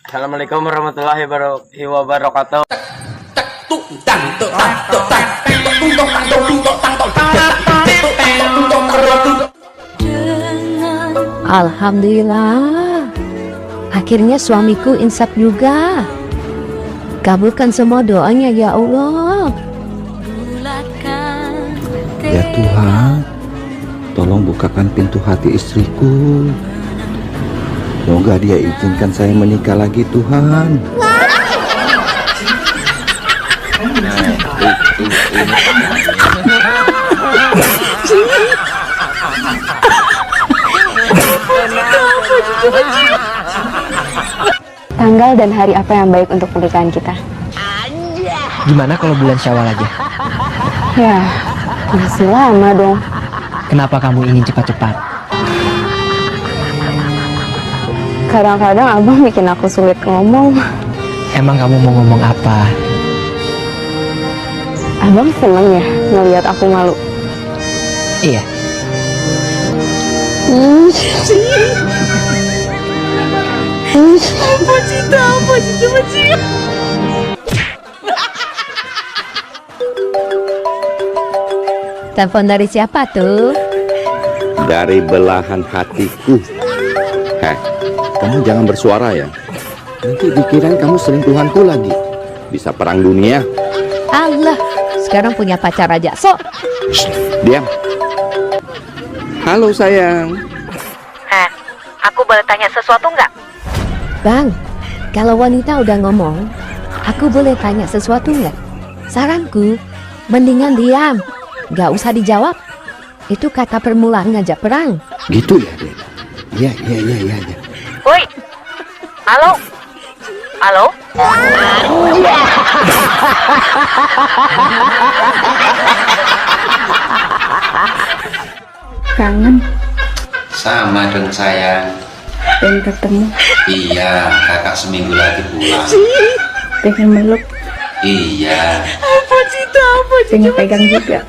Assalamualaikum warahmatullahi wabarakatuh. Alhamdulillah, akhirnya suamiku insaf juga. Kabulkan semua doanya ya Allah. Ya Tuhan, tolong bukakan pintu hati istriku. Semoga dia izinkan saya menikah lagi Tuhan. Tanggal dan hari apa yang baik untuk pernikahan kita? Gimana kalau bulan Syawal aja? Ya, masih lama dong. Kenapa kamu ingin cepat-cepat? Kadang-kadang abang bikin aku sulit ngomong. Emang kamu mau ngomong apa? Abang seneng ya ngeliat aku malu? Iya. Telepon dari siapa tuh? Dari belahan hatiku. Heh, kamu jangan bersuara ya. Nanti dikirain kamu selingkuhanku lagi. Bisa perang dunia. Allah, sekarang punya pacar aja. Sok. Shh, diam. Halo sayang. Aku boleh tanya sesuatu nggak? Bang, kalau wanita udah ngomong, aku boleh tanya sesuatu nggak? Saranku, mendingan diam. Nggak usah dijawab. Itu kata permulaan ngajak perang. Gitu ya, Dek? Iya. Woi, halo? Halo? Kangen, Sama dong sayang. pengen ketemu, Iya, kakak seminggu lagi pulang. pengen meluk, Iya. pengen pegang juga.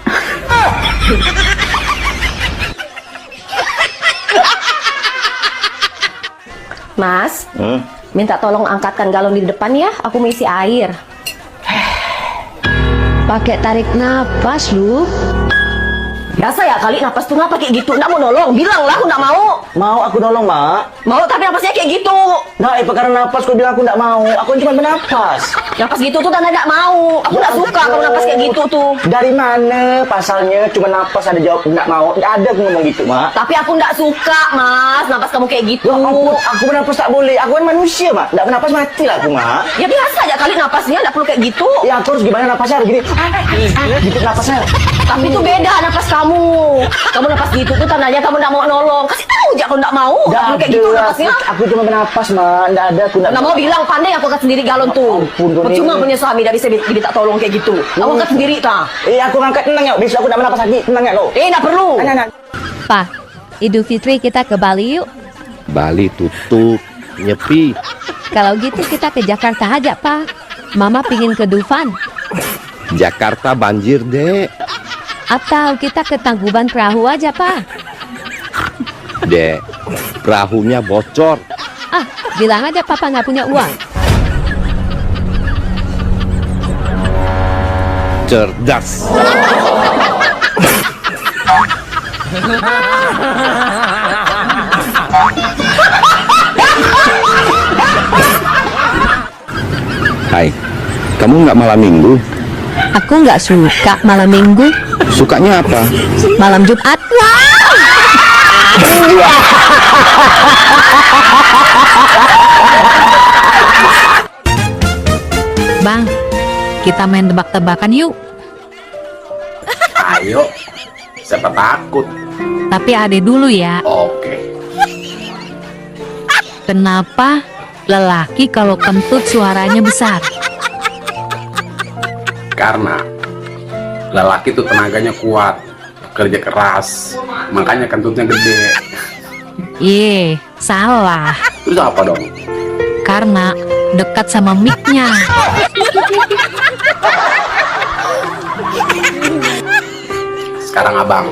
Mas, minta tolong angkatkan galon di depan ya, aku mau isi air. Pakai tarik nafas lu. Biasa ya kali napas tuh nggak pakai gitu, nggak mau nolong, bilang lah aku nggak mau. Mau aku nolong, Mak. Mau tapi napasnya kayak gitu. Nah, perkara napas kau bilang aku nggak mau. Aku cuma bernapas. Napas gitu tuh tanda nggak mau. Aku nggak suka kalau napas kayak gitu tuh. Dari mana pasalnya cuma napas ada jawab nggak mau? Nggak ada aku ngomong gitu, Mak. Tapi aku nggak suka, Mas, napas kamu kayak gitu. Aku bernapas tak boleh. Aku kan manusia, Mak. Nggak bernapas mati lah aku, Mak. Ya biasa aja kali napasnya, nggak perlu kayak gitu. Ya aku harus gimana napasnya? Harus gini. Gitu napasnya. Tapi itu beda napas kamu. Kamu napas gitu tuh tandanya kamu nggak mau nolong. Kasih tahu aja kalau nggak mau. Nggak perlu kayak gitu napasnya. Aku cuma bernapas, Mak. Nggak ada. Aku Nggak mau bilang pandai aku angkat sendiri galon tuh. Ampun, Doni. Percuma punya suami dari saya minta tolong kayak gitu. Aku angkat sendiri tah. Aku ngangkat tenang ya. Besok aku nggak bernapas lagi. Tenang ya lo. Nggak perlu. Nah. Pak, Idul Fitri kita ke Bali yuk. Bali tutup, nyepi. Kalau gitu kita ke Jakarta aja, Pak. Mama pingin ke Dufan. Jakarta banjir, Dek. Atau kita ke Tangkuban Perahu aja, Pak. Dek, perahunya bocor. Ah, bilang aja Papa nggak punya uang. Cerdas. Hai, kamu nggak malam minggu? Aku nggak suka malam minggu. Sukanya apa? Malam Jumat. Bang, kita main tebak-tebakan yuk. Ayo. Siapa takut? Tapi ade dulu ya. Oke. Kenapa lelaki kalau kentut suaranya besar? Karena lelaki tuh tenaganya kuat, kerja keras, makanya kentutnya gede. Ye, salah. Terus apa dong? Karena dekat sama mic-nya. Sekarang abang,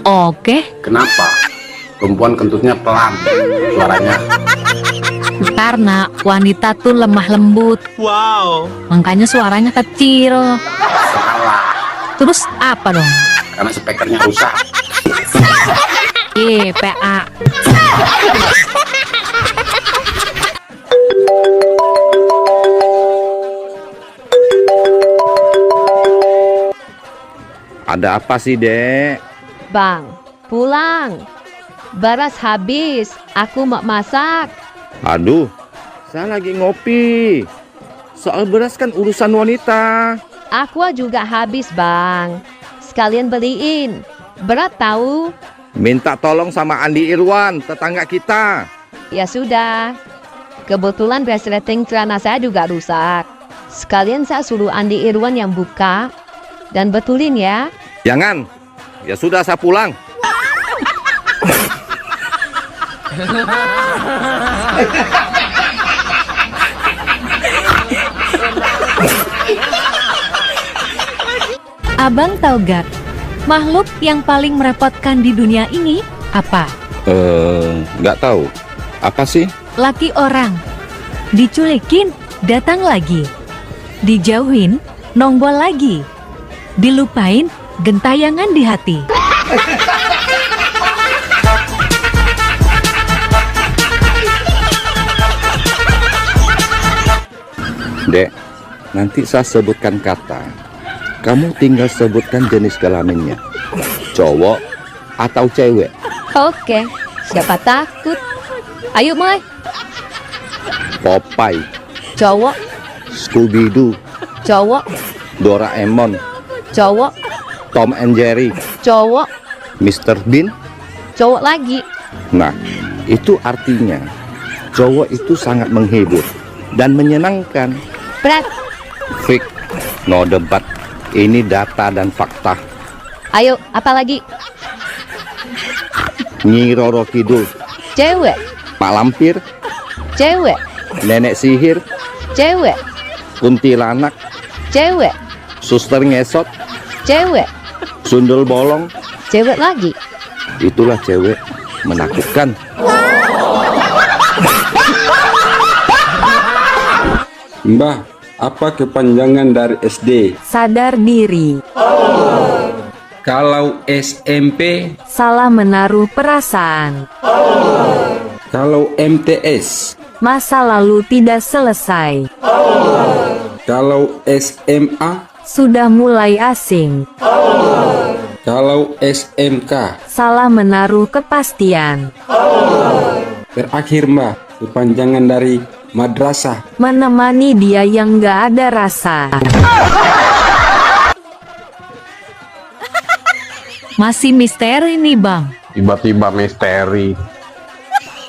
Oke, kenapa perempuan kentutnya pelan suaranya? Karena wanita tuh lemah lembut. Wow. Makanya suaranya kecil. Salah, Terus apa dong? karena speakernya rusak. PA. Ada apa sih, Dek? Bang, pulang. Beras habis, aku mau masak. Aduh, saya lagi ngopi. Soal beras kan urusan wanita. Aqua juga habis, Bang. Sekalian beliin. Berat tahu? Minta tolong sama Andi Irwan, tetangga kita. Ya sudah. Kebetulan resleting celana saya juga rusak. Sekalian saya suruh Andi Irwan yang buka dan betulin ya. Jangan. Ya sudah, saya pulang. Abang tahu gak? Makhluk yang paling merepotkan di dunia ini apa? Nggak tahu. Apa sih? Laki orang. Diculikin, datang lagi. Dijauhin, nongol lagi. Dilupain, gentayangan di hati. Dek, nanti saya sebutkan kata. Kamu tinggal sebutkan jenis kelaminnya. Cowok atau cewek? Oke, siapa takut? Ayo mulai. Popeye, Cowok, Scooby-Doo, cowok, Doraemon, cowok, Tom and Jerry, cowok, Mr. Bean. cowok lagi. Nah, itu artinya cowok itu sangat menghibur dan menyenangkan. Berat. Fik, no debat. Ini data dan fakta. Ayo, apa lagi? Nyi Roro Kidul, Cewek, Pak Lampir, cewek, Nenek Sihir, cewek, Kuntilanak, cewek, Suster Ngesot, cewek, Sundel Bolong. cewek lagi. Itulah cewek menakutkan. Mbah, apa kepanjangan dari SD? Sadar diri. Kalau SMP? Salah menaruh perasaan. Kalau MTS? Masa lalu tidak selesai. Kalau SMA? Sudah mulai asing. Kalau SMK? Salah menaruh kepastian. Terakhir Mbah, kepanjangan dari madrasah. Menemani dia yang gak ada rasa. Masih misteri nih bang. Tiba-tiba misteri.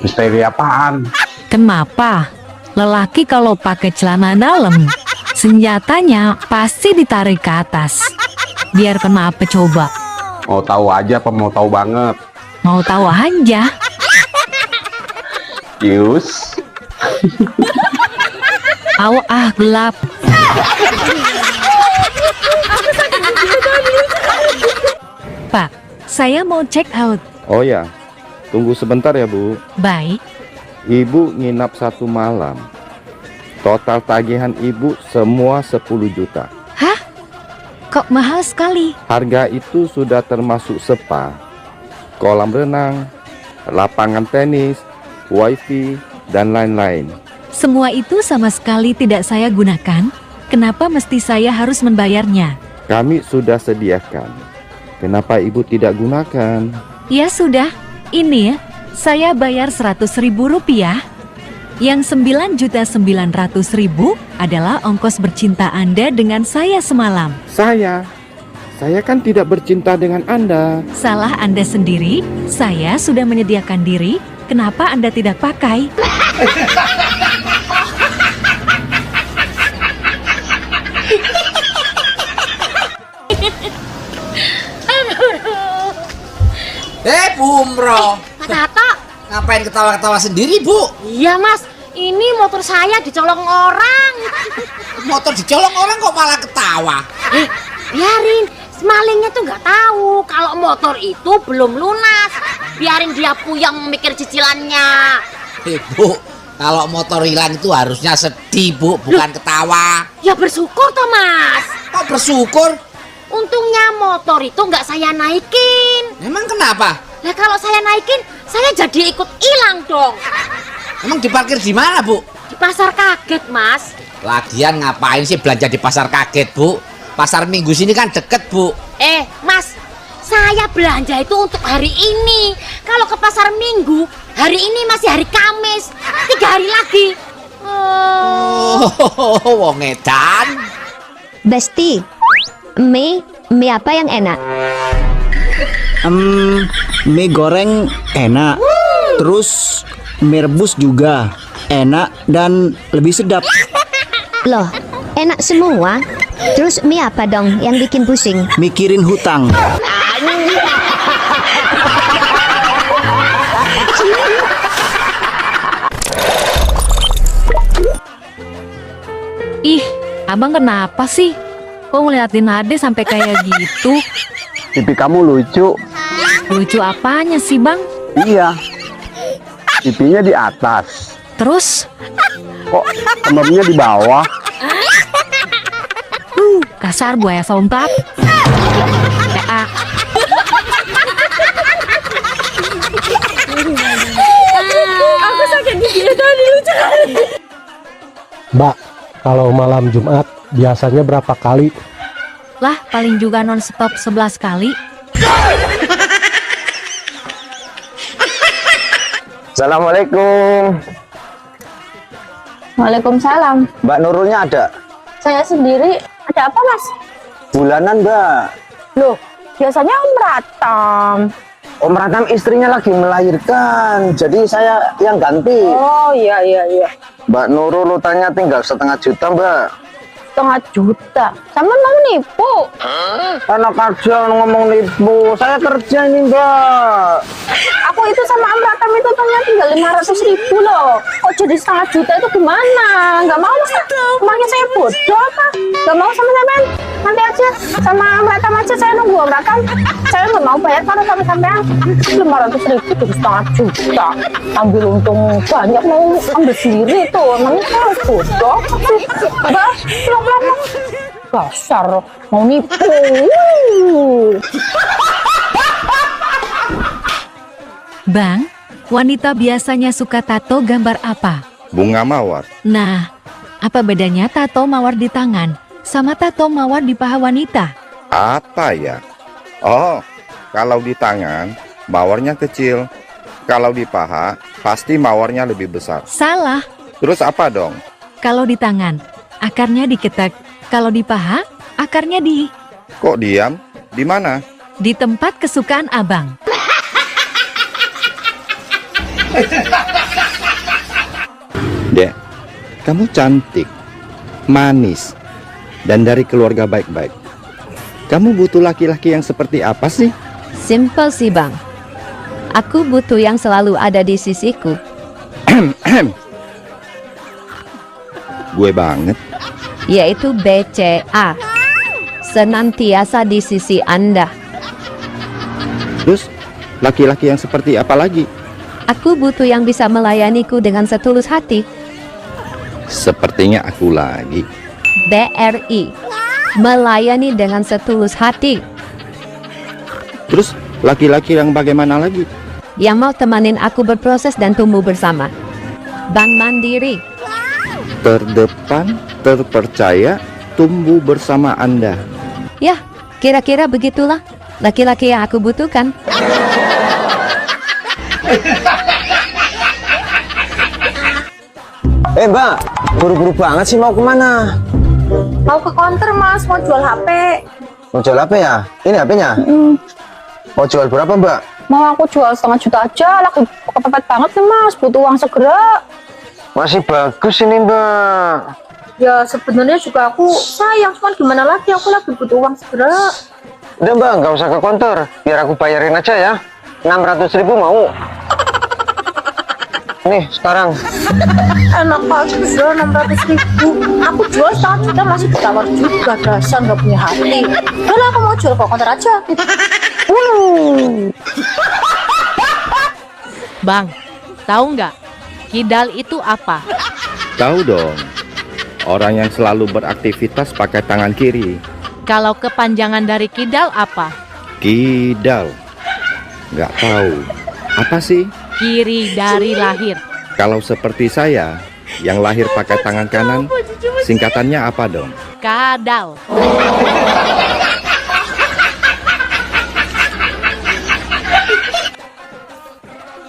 Misteri apaan? Kenapa? Lelaki kalau pakai celana dalam, senjatanya pasti ditarik ke atas. Biar kenapa coba? Mau tahu aja apa mau tahu banget? Mau tahu aja. Yus. Gelap. Pak, saya mau check out. Oh ya, tunggu sebentar ya Bu. Baik. Ibu nginap 1 malam. Total tagihan Ibu semua 10 juta. Hah? Kok mahal sekali? Harga itu sudah termasuk spa, kolam renang, lapangan tenis, wifi, dan lain-lain. Semua itu sama sekali tidak saya gunakan. Kenapa mesti saya harus membayarnya? Kami sudah sediakan. Kenapa Ibu tidak gunakan? Ya sudah, ini saya bayar Rp100.000. Yang 9.900.000 adalah ongkos bercinta Anda dengan saya semalam. Saya kan tidak bercinta dengan Anda. Salah Anda sendiri, saya sudah menyediakan diri. Kenapa Anda tidak pakai? Umroh. Pak Tato. Ngapain ketawa-ketawa sendiri, Bu? Iya, Mas. Ini motor saya dicolong orang. Motor dicolong orang kok malah ketawa? Biarin. Malingnya tuh nggak tahu kalau motor itu belum lunas. Biarin dia puyeng mikir cicilannya. Bu, Kalau motor hilang itu harusnya sedih, Bu, bukan ketawa. Ya bersyukur toh Mas. Kok bersyukur? Untungnya motor itu nggak saya naikin. Emang kenapa? Nah kalau saya naikin, saya jadi ikut hilang dong. Emang diparkir di mana, Bu? Di pasar kaget Mas. Lagian ngapain sih belanja di pasar kaget, Bu? Pasar Minggu sini kan deket, Bu. Mas, saya belanja itu untuk hari ini. Kalau ke pasar Minggu, hari ini masih hari Kamis. 3 hari lagi. Wong edan. Besti, mie apa yang enak? Mie goreng enak. Terus mie rebus juga enak dan lebih sedap. Loh, enak semua. Terus mie apa dong yang bikin pusing? Mikirin hutang. Ih, abang kenapa sih? Kok ngeliatin Ade sampai kayak gitu? Pipi kamu lucu. Lucu apanya sih bang? Iya. Pipinya di atas. Terus? Kok kembangnya di bawah? Kasar buaya somplak. Aku sakit gigi tadi lucu. Mbak, kalau malam Jumat biasanya berapa kali? Lah, paling juga non-stop 11 kali. Assalamualaikum. Waalaikumsalam. Mbak Nurulnya ada? Saya sendiri. Ada apa Mas? Bulanan, Mbak. Loh, biasanya Om Ratam. Om Ratam istrinya lagi melahirkan, jadi saya yang ganti. Oh iya. Mbak Nurul utangnya tinggal 1,5 juta, Mbak. 1,5 juta. Sama mau nipu? Anak aja ngomong nipu. Saya kerja ini, Mbak. Aku itu sama Om Ratam itu utangnya tinggal 500.000 loh. Kok jadi 1,5 juta itu gimana? Nggak mau Mas? Emangnya saya bodoh apa? Nggak mau sama sampean? Nanti aja sama Om Ratam aja, saya nunggu Om Ratam. Saya nggak mau bayar kalau sama sampean. 500.000 jadi 1,5 juta. Ambil untung banyak, mau ambil sendiri tuh. Emangnya saya bodoh apa sih? Mbak, pulang. Dasar mau nipu. Bang, wanita biasanya suka tato gambar apa? Bunga mawar. Nah, apa bedanya tato mawar di tangan sama tato mawar di paha wanita? Apa ya? Oh, kalau di tangan mawarnya kecil. Kalau di paha pasti mawarnya lebih besar. Salah. Terus apa dong? Kalau di tangan, akarnya diketek. Kalau di paha, akarnya di... Kok diam? Di mana? Di tempat kesukaan abang. Dek, kamu cantik, manis, dan dari keluarga baik-baik. Kamu butuh laki-laki yang seperti apa sih? Simple sih bang. Aku butuh yang selalu ada di sisiku. Gue banget. Yaitu BCA. Senantiasa di sisi Anda. Terus, laki-laki yang seperti apa lagi? Aku butuh yang bisa melayaniku dengan setulus hati. Sepertinya aku lagi. BRI. Melayani dengan setulus hati. Terus, laki-laki yang bagaimana lagi? Yang mau temanin aku berproses dan tumbuh bersama. Bank Mandiri. Terdepan, terpercaya, tumbuh bersama Anda. Ya, kira-kira begitulah laki-laki yang aku butuhkan. Mbak, buru-buru banget sih, mau kemana? Mau ke counter Mas, mau jual HP. Mau jual HP ya? Ini HP-nya? Mau jual berapa, Mbak? Mau aku jual 1,5 juta aja, lagi kepepet banget nih Mas, butuh uang segera. Masih bagus ini, Mbak. Ya sebenarnya juga aku sayang, cuman gimana lagi, aku lagi butuh uang segera. Udah, Mbak, nggak usah ke konter, biar aku bayarin aja ya. 600.000 mau? Nih, sekarang. Enak aja 600.000. Aku jual 1 juta masih ditawar juga, dasar nggak punya hati. Udah aku mau jual ke counter aja. Bang, tahu nggak? Kidal itu apa? Tahu dong. Orang yang selalu beraktivitas pakai tangan kiri. Kalau kepanjangan dari kidal apa? Kidal. Nggak tahu. Apa sih? Kiri dari lahir. Kalau seperti saya, yang lahir pakai tangan kanan, singkatannya apa dong? Kadal.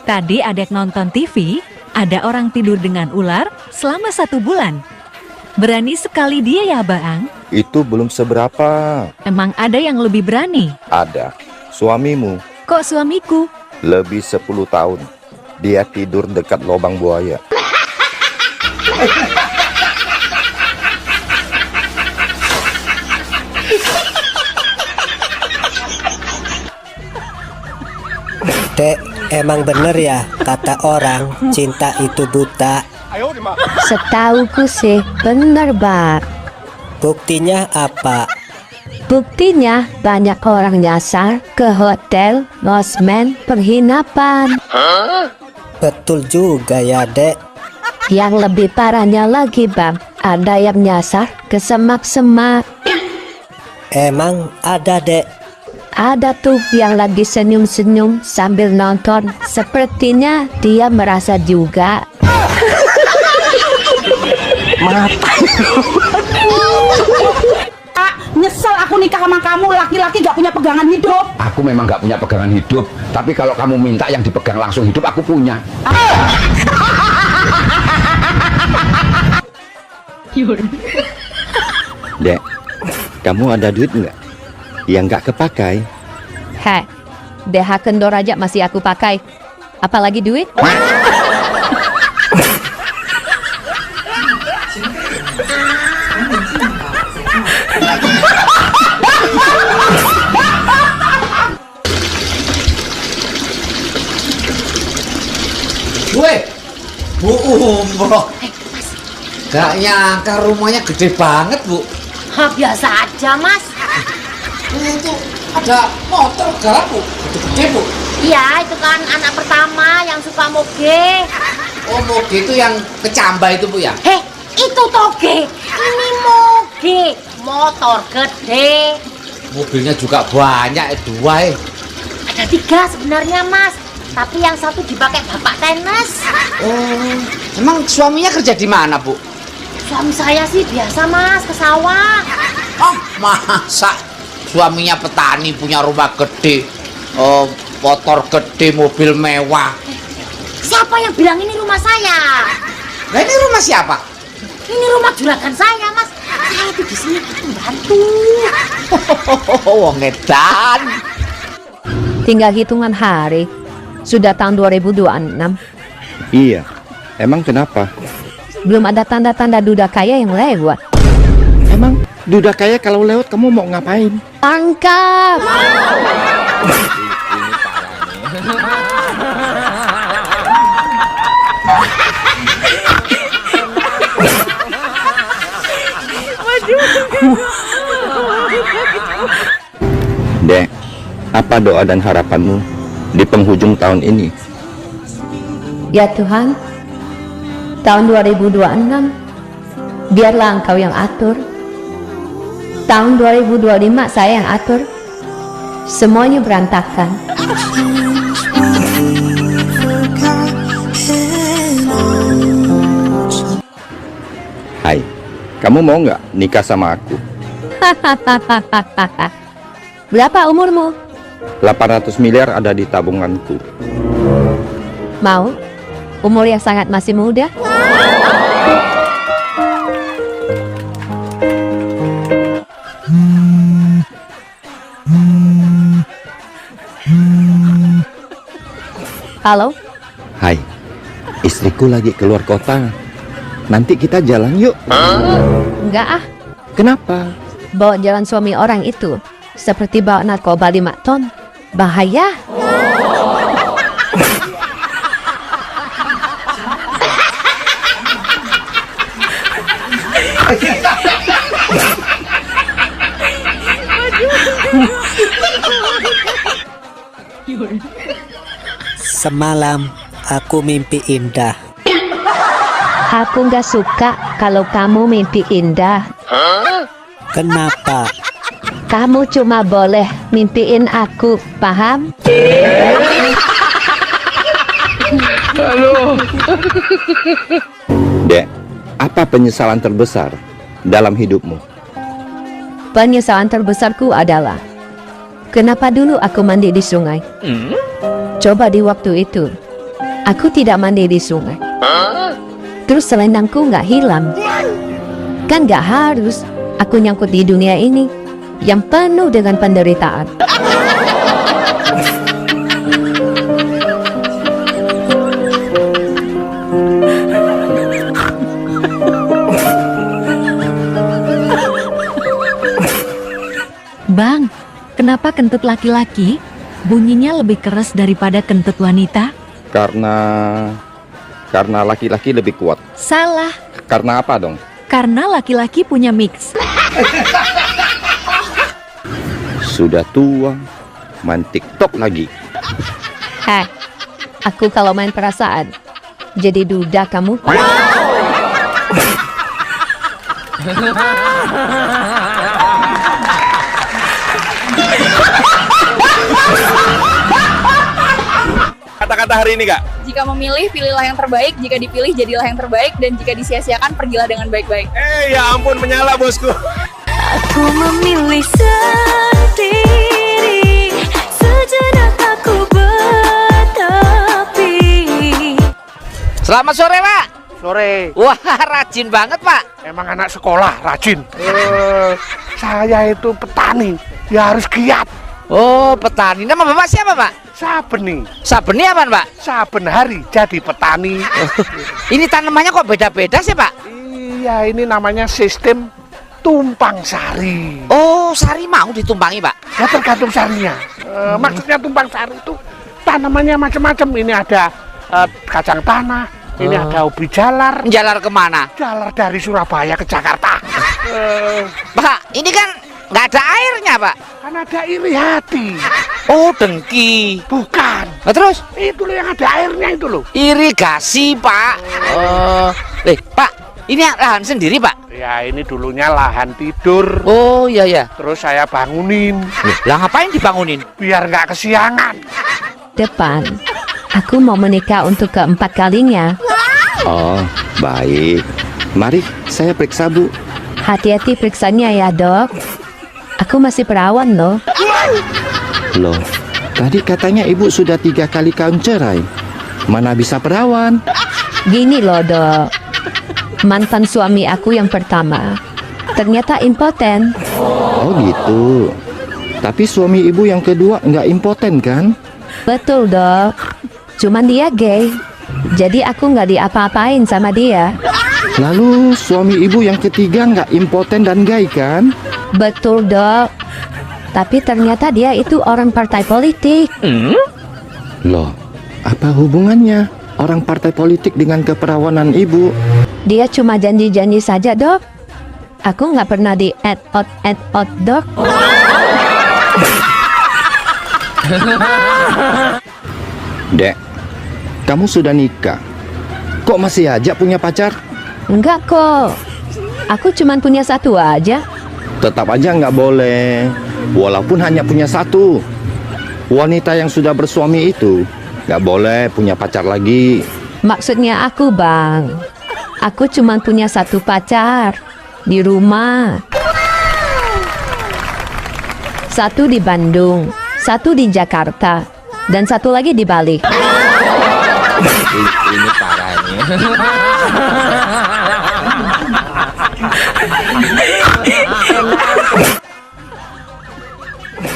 Tadi adek nonton TV, ada orang tidur dengan ular selama 1 bulan. Berani sekali dia ya, Baang. Itu belum seberapa. Emang ada yang lebih berani? Ada. Suamimu Kok suamiku? lebih 10 tahun. Dia tidur dekat lubang buaya. Dek, emang bener ya kata orang cinta itu buta. Setauku sih bener, Bang. Buktinya apa? Buktinya banyak orang nyasar ke hotel, losmen, penginapan. Betul juga ya, Dek. Yang lebih parahnya lagi, Bang, ada yang nyasar ke semak-semak. Emang ada, Dek. Ada tuh yang lagi senyum-senyum sambil nonton. Sepertinya dia merasa juga. Nyesel aku nikah sama kamu, laki-laki gak punya pegangan hidup. Aku memang nggak punya pegangan hidup. Tapi kalau kamu minta yang dipegang langsung hidup, aku punya. Dek, kamu ada duit nggak? Yang nggak kepakai? Heh, DH kendor aja masih aku pakai. Apalagi duit? Weh, Bu umroh. Gak nyangka rumahnya gede banget, Bu. Biasa aja, Mas. Itu ada motor galak, Bu. Gede-gede, Bu. Iya, itu kan anak pertama yang suka moge. Oh, moge itu yang kecamba itu, Bu ya? Heh, itu toge. Ini moge, motor gede. Mobilnya juga banyak, 2. Ada 3 sebenarnya, Mas. Tapi yang satu dipakai bapak tenis. Oh, emang suaminya kerja di mana, Bu? Suami saya sih biasa, Mas, ke sawah. Oh, masa suaminya petani punya rumah gede, motor gede, mobil mewah. Siapa yang bilang ini rumah saya? Nah, ini rumah siapa? Ini rumah juragan saya, Mas. Saya itu di sini pembantu. Wong edan. Tinggal hitungan hari. Sudah tahun 2026. Iya. Emang kenapa? Belum ada tanda-tanda duda kaya yang lewat. Emang duda kaya kalau lewat kamu mau ngapain? Tangkap! Dek, apa doa dan harapanmu di penghujung tahun ini? Ya Tuhan, tahun 2026, biarlah Engkau yang atur. Tahun 2025 saya yang atur. Semuanya berantakan. Hai, kamu mau nggak nikah sama aku? Berapa umurmu? 800 miliar ada di tabunganku. Mau? Umur yang sangat masih muda? Halo? Hai, istriku lagi keluar kota. Nanti kita jalan yuk. Enggak ah, Kenapa? bawa jalan suami orang itu seperti bawa narkoba 5 ton. Bahaya. Semalam aku mimpi indah. Aku nggak suka kalau kamu mimpi indah. Kenapa? Kamu cuma boleh mimpiin aku, paham? Dek, apa penyesalan terbesar dalam hidupmu? Penyesalan terbesarku adalah kenapa dulu aku mandi di sungai? Coba di waktu itu aku tidak mandi di sungai. Terus selendangku nggak hilang. Kan nggak harus aku nyangkut di dunia ini yang penuh dengan penderitaan. Bang, kenapa kentut laki-laki bunyinya lebih keras daripada kentut wanita? Karena laki-laki lebih kuat. Salah, Karena apa dong? karena laki-laki punya mix. Sudah tua, main TikTok lagi. Aku kalau main perasaan jadi duda kamu. Kata-kata hari ini, Kak. Jika memilih, pilihlah yang terbaik. Jika dipilih, jadilah yang terbaik. Dan jika disia-siakan, pergilah dengan baik-baik. Ya ampun, menyala bosku. Aku memilih sendiri, sejenak aku bertepi. Selamat sore, Pak. Sore. Wah, rajin banget, Pak. Emang anak sekolah rajin. Saya itu petani. Ya harus giat. Oh, petani. Nama Bapak siapa, Pak? Sabeni. Sabeni apa, Pak? Saben hari jadi petani. Ini tanamannya kok beda-beda sih, Pak? Iya, ini namanya sistem tumpang sari. Oh, sari mau ditumpangi, Pak? Ya tergantung sarinya. Maksudnya tumpang sari itu tanamannya macam-macam. Ini ada kacang tanah, ini ada ubi jalar. Jalar kemana? Jalar dari Surabaya ke Jakarta. Pak, ini kan nggak ada airnya, Pak. Kan ada iri hati. Oh, dengki. Bukan. Nah, terus? Itu loh yang ada airnya itu loh. Irigasi, Pak. Pak, ini lahan sendiri, Pak? Ya, ini dulunya lahan tidur. Oh, iya, iya. Terus saya bangunin. Lah, ngapain dibangunin? Biar nggak kesiangan. Depan, aku mau menikah untuk keempat kalinya. Oh, baik. Mari, saya periksa, Bu. Hati-hati periksanya ya, Dok. Aku masih perawan loh. Loh, tadi katanya Ibu sudah 3 kali kawin cerai. Mana bisa perawan? Gini loh, Dok. Mantan suami aku yang pertama ternyata impoten. Oh gitu. Tapi suami Ibu yang kedua nggak impoten kan? Betul, Dok. Cuman dia gay. Jadi aku nggak diapa-apain sama dia. Lalu suami Ibu yang ketiga nggak impoten dan gay kan? Betul, Dok. Tapi ternyata dia itu orang partai politik. Loh, apa hubungannya orang partai politik dengan keperawanan Ibu? Dia cuma janji-janji saja, Dok. Aku nggak pernah di add out, Dok. Dek, kamu sudah nikah. Kok masih aja punya pacar? Enggak kok. Aku cuma punya satu aja. Tetap aja nggak boleh. Walaupun hanya punya satu. Wanita yang sudah bersuami itu nggak boleh punya pacar lagi. Maksudnya aku, Bang. Aku cuma punya satu pacar di rumah. Satu di Bandung, satu di Jakarta, dan satu lagi di Bali. Ini parahnya.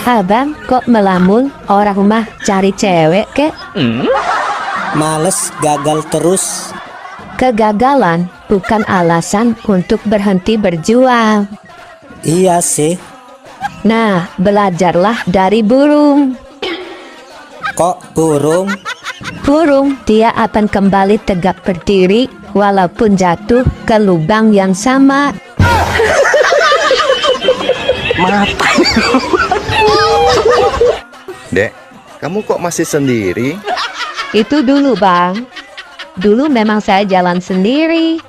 Abang kok melamun orang rumah cari cewek kek? Males, gagal terus. Kegagalan bukan alasan untuk berhenti berjuang. Iya sih. Nah, belajarlah dari burung. Kok burung? Burung, dia akan kembali tegak berdiri walaupun jatuh ke lubang yang sama. Mata. Dek, kamu kok masih sendiri? Itu dulu, Bang. Dulu memang saya jalan sendiri,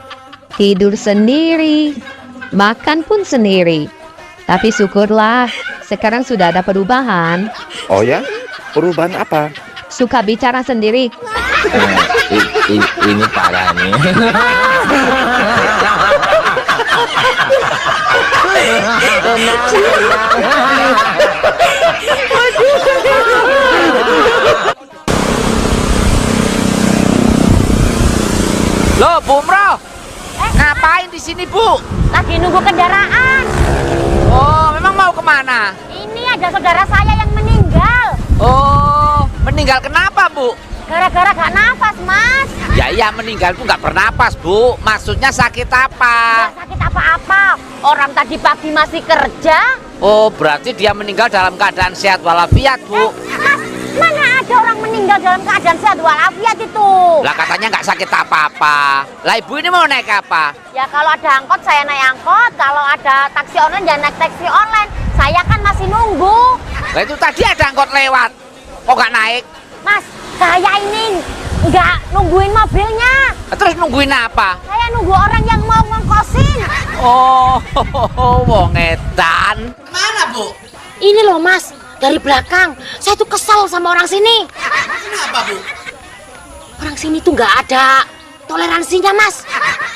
tidur sendiri, makan pun sendiri. Tapi syukurlah, sekarang sudah ada perubahan. Oh ya? Perubahan apa? Suka bicara sendiri. Ini parah nih. Loh, Bu Umroh. Ngapain di sini, Bu? Lagi nunggu kendaraan. Oh, memang mau kemana? Ini ada saudara saya yang meninggal. Oh, meninggal kenapa, Bu? Gara-gara gak nafas, Mas. Ya iya, meninggal tuh nggak bernapas, Bu. Maksudnya sakit apa? Gak sakit apa-apa. Orang tadi pagi masih kerja. Oh, berarti dia meninggal dalam keadaan sehat walafiat, Bu. Mas, mana ada orang meninggal dalam keadaan sehat walafiat itu? Lah katanya nggak sakit apa-apa. Lah ibu ini mau naik apa? Ya kalau ada angkot saya naik angkot. Kalau ada taksi online ya naik taksi online. Saya kan masih nunggu. Lah itu tadi ada angkot lewat. Kok nggak naik? Mas, saya ini nggak nungguin mobilnya. Terus nungguin apa? Saya nunggu orang yang mau ngongkosin. Oh, wong edan. Mana, Bu? Ini loh, Mas. Dari belakang. Saya tuh kesal sama orang sini. Kenapa, Bu? Orang sini tuh nggak ada toleransinya, Mas.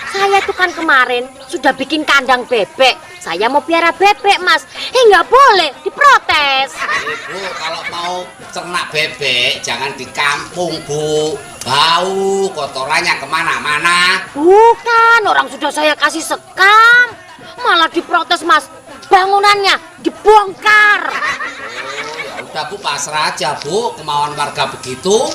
Saya tuh kan kemarin sudah bikin kandang bebek. Saya mau piara bebek, Mas. Nggak boleh, diprotes. Bu, kalau mau ternak bebek, jangan di kampung, Bu. Bau, kotorannya kemana-mana. Bukan, orang sudah saya kasih sekam. Malah diprotes, Mas. Bangunannya dibongkar. Ya udah, Bu, pasrah aja, Bu. Kemauan warga begitu.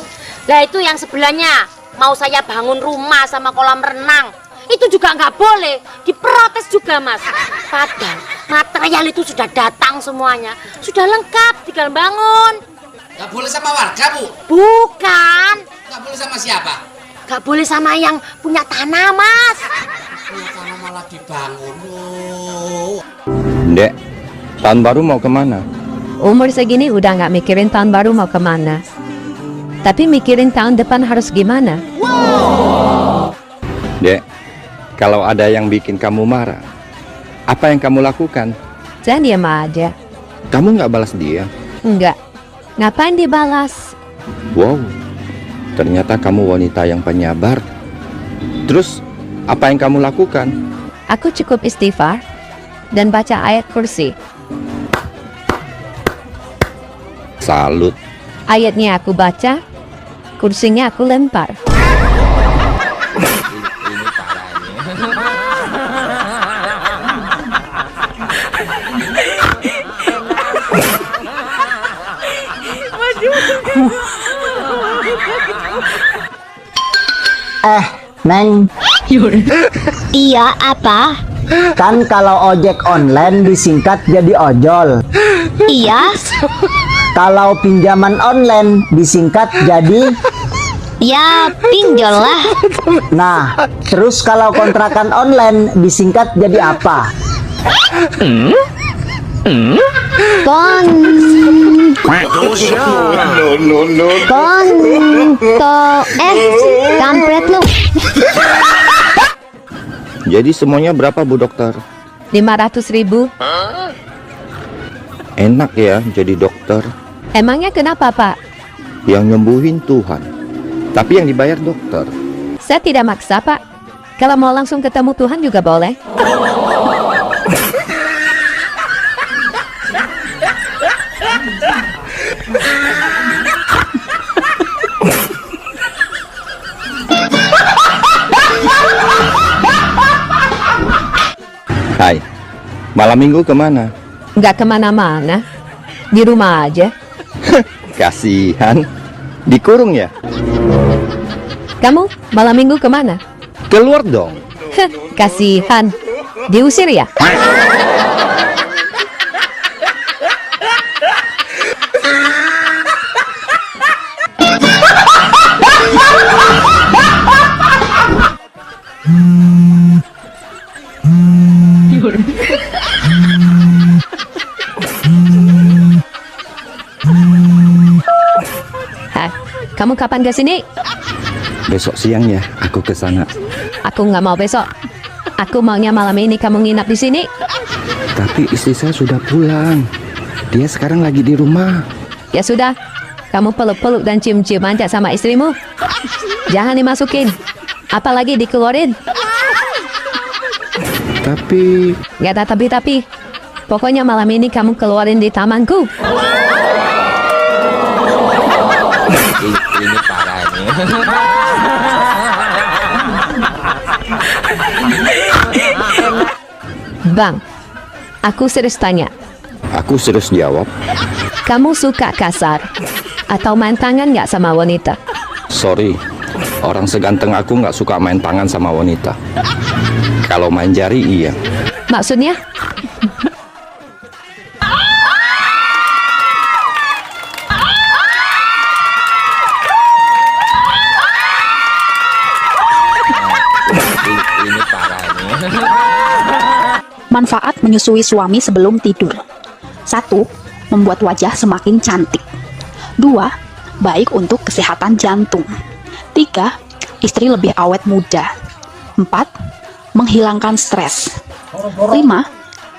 Lah itu yang sebelahnya. Mau saya bangun rumah sama kolam renang. Itu juga nggak boleh, diprotes juga, Mas. Padahal material itu sudah datang semuanya, sudah lengkap, tinggal bangun. Nggak boleh sama warga, Bu? Bukan. Nggak boleh sama siapa? Nggak boleh sama yang punya tanah, Mas. Punya tanah malah dibangun, loh. Dek, tahun baru mau kemana? Umur segini udah nggak mikirin tahun baru mau kemana. Tapi mikirin tahun depan harus gimana. Dek, kalau ada yang bikin kamu marah, apa yang kamu lakukan? Saya diam aja. Kamu nggak balas dia? Enggak. Ngapain dibalas? Wow, ternyata kamu wanita yang penyabar. Terus, apa yang kamu lakukan? Aku cukup istighfar dan baca ayat kursi. Salut. Ayatnya aku baca, kursinya aku lempar. Ini parahnya. Neng, Iya, apa? kan kalau ojek online disingkat jadi ojol. Iya. Kalau pinjaman online disingkat jadi... Ya, pinjol lah. Nah, terus kalau kontrakan online disingkat jadi apa? Kampret lu. Jadi semuanya berapa, Bu Dokter? 500.000. Enak ya jadi dokter. Emangnya kenapa, Pak? Yang nyembuhin Tuhan, tapi yang dibayar dokter. Saya tidak maksa, Pak. Kalau mau langsung ketemu Tuhan juga boleh. Hai, malam minggu kemana? Nggak kemana-mana. Di rumah aja. Kasihan, dikurung ya? Kamu malam minggu kemana? Keluar dong. Kasihan. Diusir ya? Kamu kapan ke sini? Besok siang ya, aku ke sana. Aku nggak mau besok. Aku maunya malam ini kamu nginap di sini. Tapi istri saya sudah pulang. Dia sekarang lagi di rumah. Ya sudah, kamu peluk-peluk dan cium-cium aja sama istrimu. Jangan dimasukin, apalagi dikeluarin. Tapi... Gak ada tapi-tapi. Pokoknya malam ini kamu keluarin di tamanku. Ini parah ini. Bang, aku serius tanya. Aku serius jawab. Kamu suka kasar atau main tangan nggak sama wanita? Sorry, orang seganteng aku nggak suka main tangan sama wanita. Kalau main jari iya. Maksudnya? Ini parah ini. Manfaat menyusui suami sebelum tidur. 1. Membuat wajah semakin cantik. 2. Baik untuk kesehatan jantung. 3. Istri lebih awet muda. 4. Menghilangkan stres. 5.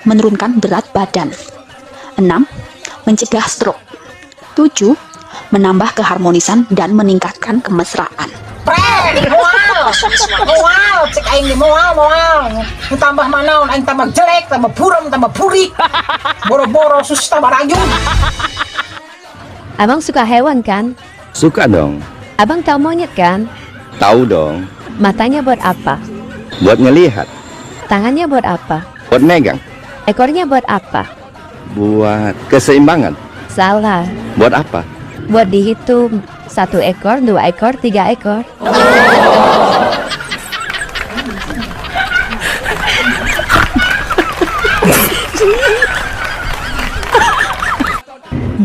Menurunkan berat badan. 6. Mencegah stroke. 7. Menambah keharmonisan dan meningkatkan kemesraan. Mual, cek aing di mual. Tambah manaon, aing tambah jelek, tambah buram, tambah burik. Boro-boro sus tambah rayun. Abang suka hewan kan? Suka dong. Abang tahu monyet kan? Tahu dong. Matanya buat apa? Buat ngelihat. Tangannya buat apa? Buat megang. Ekornya buat apa? Buat keseimbangan. Salah. Buat apa? Buat dihitung. 1 ekor, 2 ekor, 3 ekor.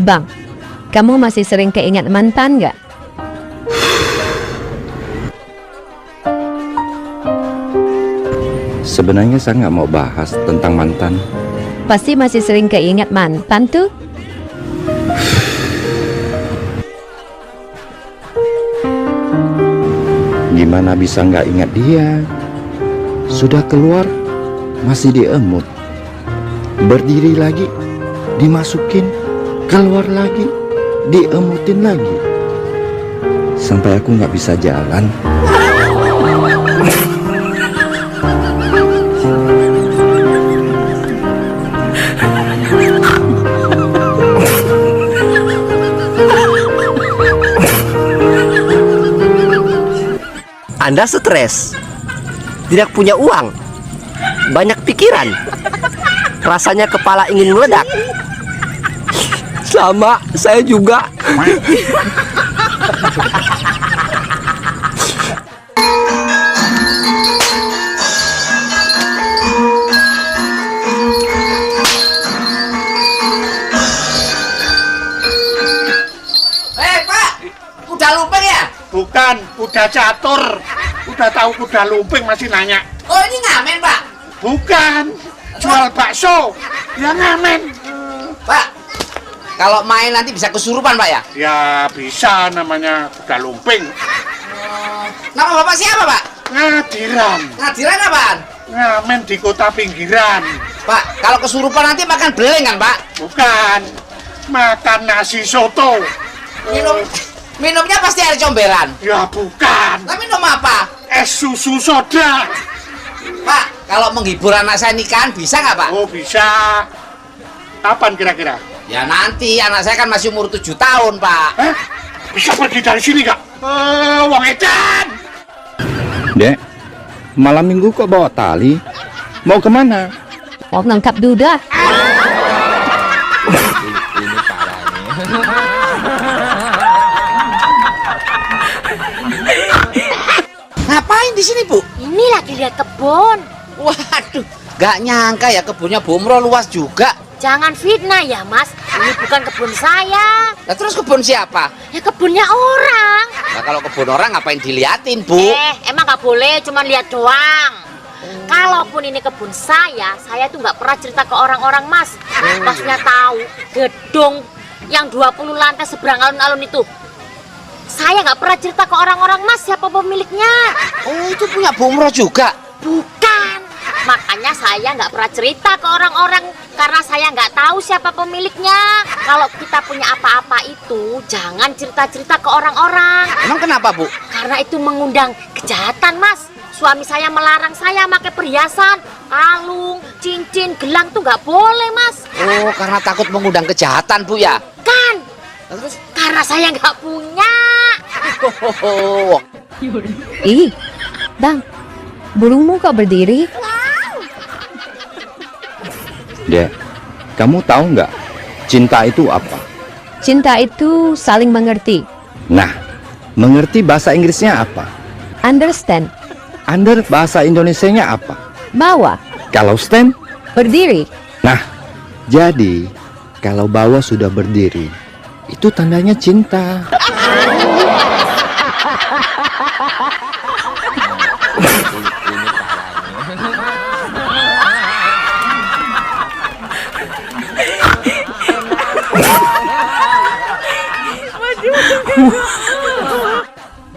Bang, kamu masih sering keingat mantan nggak? Sebenarnya saya nggak mau bahas tentang mantan. Pasti masih sering keingat mantan tuh? Gimana bisa nggak ingat dia? Sudah keluar, masih diemut. Berdiri lagi, dimasukin. Keluar lagi, diemutin lagi. Sampai aku nggak bisa jalan. Anda stres, tidak punya uang, banyak pikiran, rasanya kepala ingin meledak. Sama, saya juga. Pak, kuda lumping ya? Bukan, kuda catur. Udah tahu kuda lumping masih nanya. Oh, ini ngamen, Pak? Bukan, jual bakso. Ya ngamen. Pak, kalau main nanti bisa kesurupan, Pak ya? Ya bisa, namanya kuda lumping. Nama Bapak siapa, Pak? Ngadiran. Ngadiran apaan? Ngamen di kota pinggiran. Pak, kalau kesurupan nanti makan beling kan, Pak? Bukan, makan nasi soto. Minumnya pasti air comberan. Ya bukan. Tapi minum apa? Es susu soda. Pak, kalau menghibur anak saya nikahan bisa nggak, Pak? Oh bisa. Kapan kira-kira? Ya nanti, anak saya kan masih umur 7 tahun, Pak. Bisa pergi dari sini nggak? Wong edan. Dek, malam minggu kok bawa tali? Mau kemana? Mau nangkap duda. Ini parah ini. Ngapain di sini, Bu? Ini lagi lihat kebun. Waduh, gak nyangka ya kebunnya Bu Umroh luas juga. Jangan fitnah ya, Mas. Ini bukan kebun saya. Nah, terus kebun siapa? Ya kebunnya orang. Nah, kalau kebun orang ngapain diliatin, Bu? Emang nggak boleh, cuma lihat doang. Kalaupun ini kebun saya tuh nggak pernah cerita ke orang-orang, Mas. Masnya tahu gedung yang 20 lantai seberang alun-alun itu. saya nggak pernah cerita ke orang-orang Mas siapa pemiliknya. Oh, itu punya Bu Umroh juga? Bukan. Makanya saya nggak pernah cerita ke orang-orang karena saya nggak tahu siapa pemiliknya. Kalau kita punya apa-apa itu jangan cerita-cerita ke orang-orang. Emang kenapa, Bu? Karena itu mengundang kejahatan, Mas. Suami saya melarang saya pakai perhiasan, kalung, cincin, gelang tuh nggak boleh, Mas. Oh, karena takut mengundang kejahatan, Bu ya? Kan? Terus karena saya nggak punya. Ih, Bang, burungmu kok berdiri? Dek, kamu tahu nggak cinta itu apa? Cinta itu saling mengerti. Nah, mengerti bahasa Inggrisnya apa? Understand. Under bahasa Indonesianya apa? Bawa. Kalau stand? Berdiri. Nah, jadi kalau bawah sudah berdiri, itu tandanya cinta.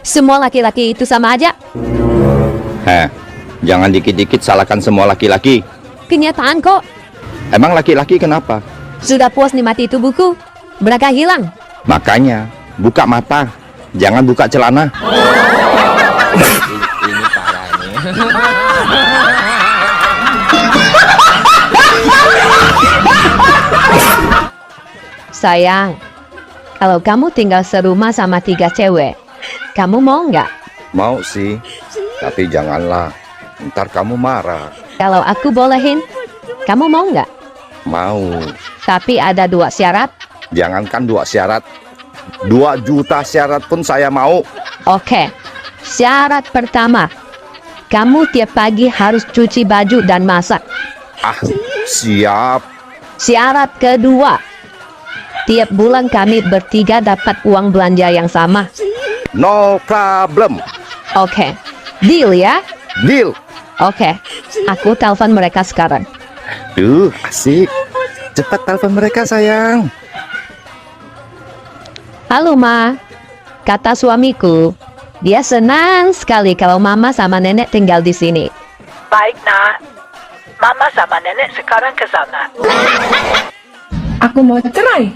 Semua laki-laki itu sama aja. Heh, jangan dikit-dikit salahkan semua laki-laki. Kenyataan kok. Emang laki-laki kenapa? Sudah puas nikmati tubuhku, mereka hilang. Makanya, buka mata, jangan buka celana. Ini parah nih. Sayang, kalau kamu tinggal serumah sama 3 cewek, kamu mau nggak? Mau sih, tapi janganlah. Ntar kamu marah. Kalau aku bolehin, kamu mau nggak? Mau. Tapi ada 2 syarat. Jangankan 2 syarat, 2 juta syarat pun saya mau. Oke, syarat pertama, kamu tiap pagi harus cuci baju dan masak. Ah, siap. Syarat kedua, tiap bulan kami bertiga dapat uang belanja yang sama. No problem. Oke, deal ya? Deal. Oke, aku telepon mereka sekarang. Duh, asik. Cepat telepon mereka, sayang. Halo, Ma. Kata suamiku, dia senang sekali kalau Mama sama Nenek tinggal di sini. Baik, Nak. Mama sama Nenek sekarang ke sana. Aku mau cerai.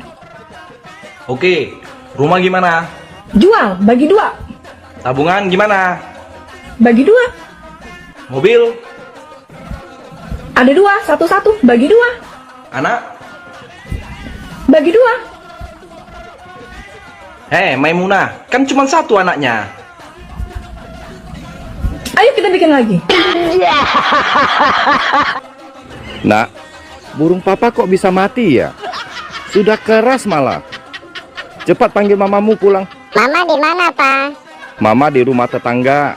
Oke, rumah gimana? Jual, bagi 2. Tabungan gimana? Bagi 2. Mobil? Ada 2, satu-satu, bagi 2. Anak? Bagi 2. Maimunah, kan cuma 1 anaknya. Ayo kita bikin lagi. Nak, burung papa kok bisa mati ya? Sudah keras malah. Cepat panggil mamamu pulang. Mama di mana, Pak? Mama di rumah tetangga.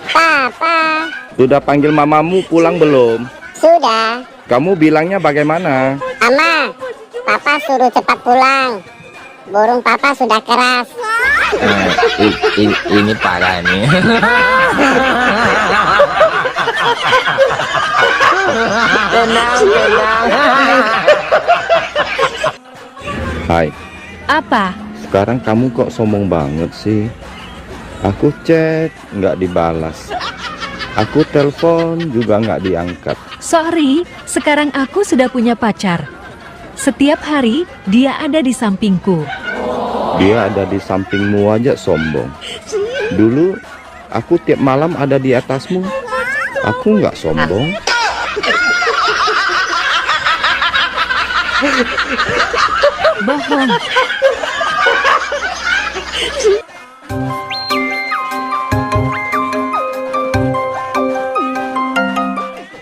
Papa. Sudah panggil mamamu pulang belum? Sudah. Kamu bilangnya bagaimana? Mama, Papa suruh cepat pulang. Burung Papa sudah keras. Ini parah nih. Tenang. Hai. Apa? Sekarang kamu kok sombong banget sih? Aku chat nggak dibalas. Aku telepon juga nggak diangkat. Sorry, sekarang aku sudah punya pacar. Setiap hari dia ada di sampingku. Dia ada di sampingmu aja sombong. Dulu aku tiap malam ada di atasmu. Aku nggak sombong. Bohong.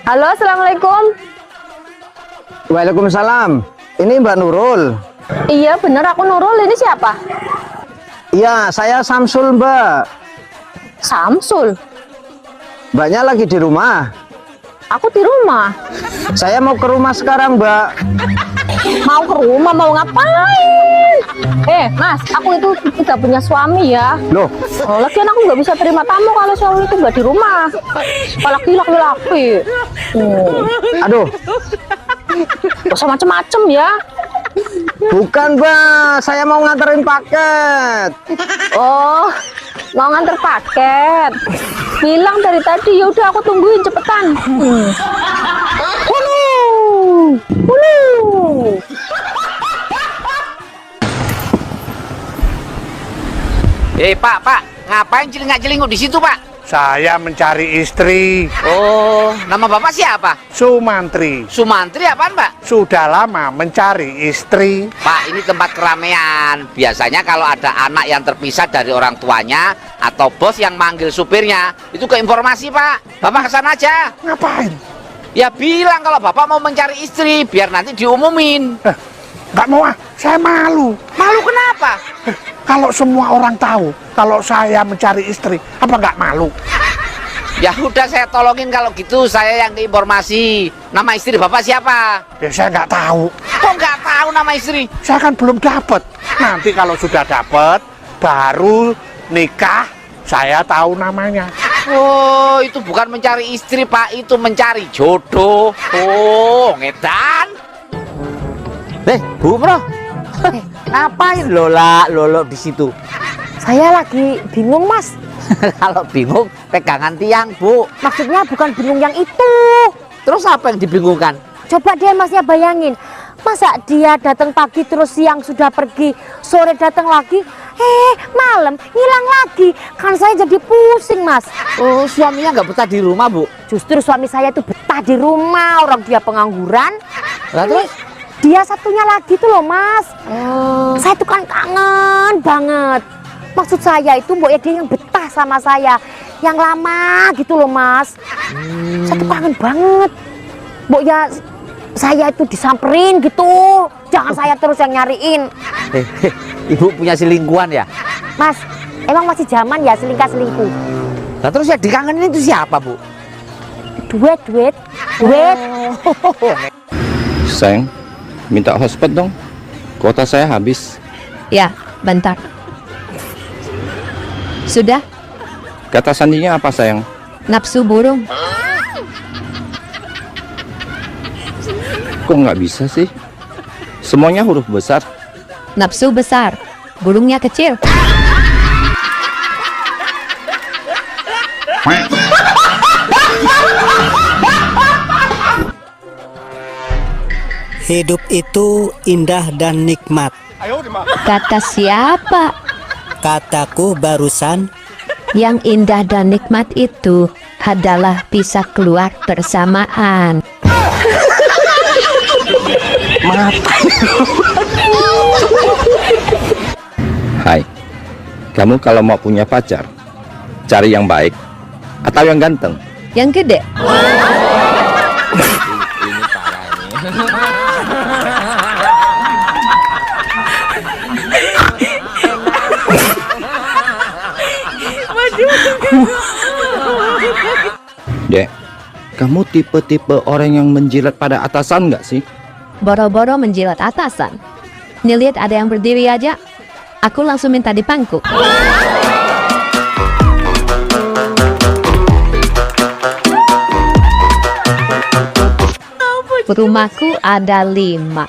Halo, assalamualaikum. Waalaikumsalam. Ini Mbak Nurul. Iya bener, aku Nurul. Ini siapa? Iya, saya Samsul, Mbak. Samsul? Mbaknya lagi di rumah? Aku di rumah. Saya mau ke rumah sekarang, Mbak. Mau ke rumah, mau ngapain? Mas, aku itu tidak punya suami ya. Loh? Lagian aku nggak bisa terima tamu kalau suami itu nggak di rumah. Apalagi laki-laki. Aduh. Gak usah macem-macem ya. Bukan, Mbak. Saya mau nganterin paket. Oh, mau nganter paket. Bilang dari tadi, ya udah aku tungguin cepetan. Pak, ngapain celingak-celinguk di situ, Pak? Saya mencari istri. Oh, nama Bapak siapa? Sumantri. Sumantri apaan, Pak? Sudah lama mencari istri. Pak, ini tempat keramaian. Biasanya kalau ada anak yang terpisah dari orang tuanya atau bos yang manggil supirnya, itu ke informasi, Pak. Bapak kesana aja. Ngapain? Ya bilang kalau Bapak mau mencari istri, biar nanti diumumin. Nggak mau, saya malu. Malu kenapa? Kalau semua orang tahu kalau saya mencari istri, apa nggak malu? Ya udah, saya tolongin kalau gitu, saya yang informasi. Nama istri Bapak siapa? Ya saya nggak tahu. Kok nggak tahu nama istri? Saya kan belum dapat. Nanti kalau sudah dapat, baru nikah, saya tahu namanya. Oh, itu bukan mencari istri, Pak, itu mencari jodoh. Oh, ngedan. Bu Bro, ngapain lolo di situ? Saya lagi bingung, Mas. Kalau bingung, pegangan tiang, Bu. Maksudnya bukan bingung yang itu. Terus apa yang dibingungkan? Coba deh Masnya bayangin. Masa dia datang pagi terus siang sudah pergi, sore datang lagi, malam hilang lagi. Kan saya jadi pusing, Mas. Oh, suaminya nggak betah di rumah, Bu? Justru suami saya tuh betah di rumah, orang dia pengangguran. Lah terus? Dia satunya lagi tuh loh, Mas. Saya tuh kan kangen banget. Maksud saya itu mbok ya dia yang betah sama saya, yang lama gitu loh, Mas. Saya tuh kangen banget. Mbok ya saya itu disamperin gitu. Jangan saya terus yang nyariin. Ibu punya selingkuhan ya? Mas, emang masih zaman ya selingkuh. Nah terus ya dikangenin itu siapa, Bu? Duit. Sayang, minta hotspot dong. Kuota saya habis. Ya, bentar. Sudah? Kata sandinya apa, sayang? Nafsu burung. Kok nggak bisa sih? Semuanya huruf besar. Nafsu besar, burungnya kecil. Hidup itu indah dan nikmat. Kata siapa? Kataku barusan. Yang indah dan nikmat itu adalah bisa keluar bersamaan. Hai, kamu kalau mau punya pacar, cari yang baik atau yang ganteng? Yang gede. Ini parah Dek, kamu tipe-tipe orang yang menjilat pada atasan nggak sih? Boro-boro menjilat atasan. Nih lihat ada yang berdiri aja. Aku langsung minta dipangku. Rumahku ada 5.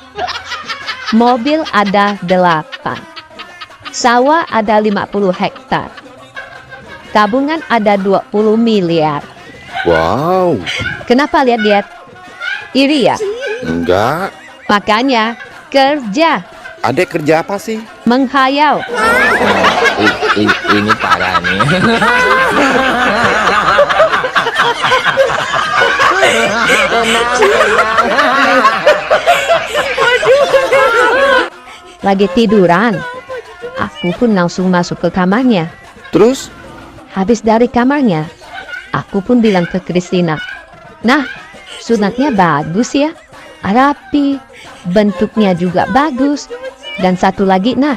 Mobil ada 8. Sawah ada 50 hektar. Tabungan ada 20 miliar. Wow. Kenapa lihat-lihat? Iri ya? Enggak. Makanya kerja. Adek kerja apa sih? Menghayal. Ini parah nih. Lagi tiduran. Aku pun langsung masuk ke kamarnya. Terus? Habis dari kamarnya, aku pun bilang ke Christina, "Nah, sunatnya bagus ya, rapi, bentuknya juga bagus. Dan satu lagi, nah,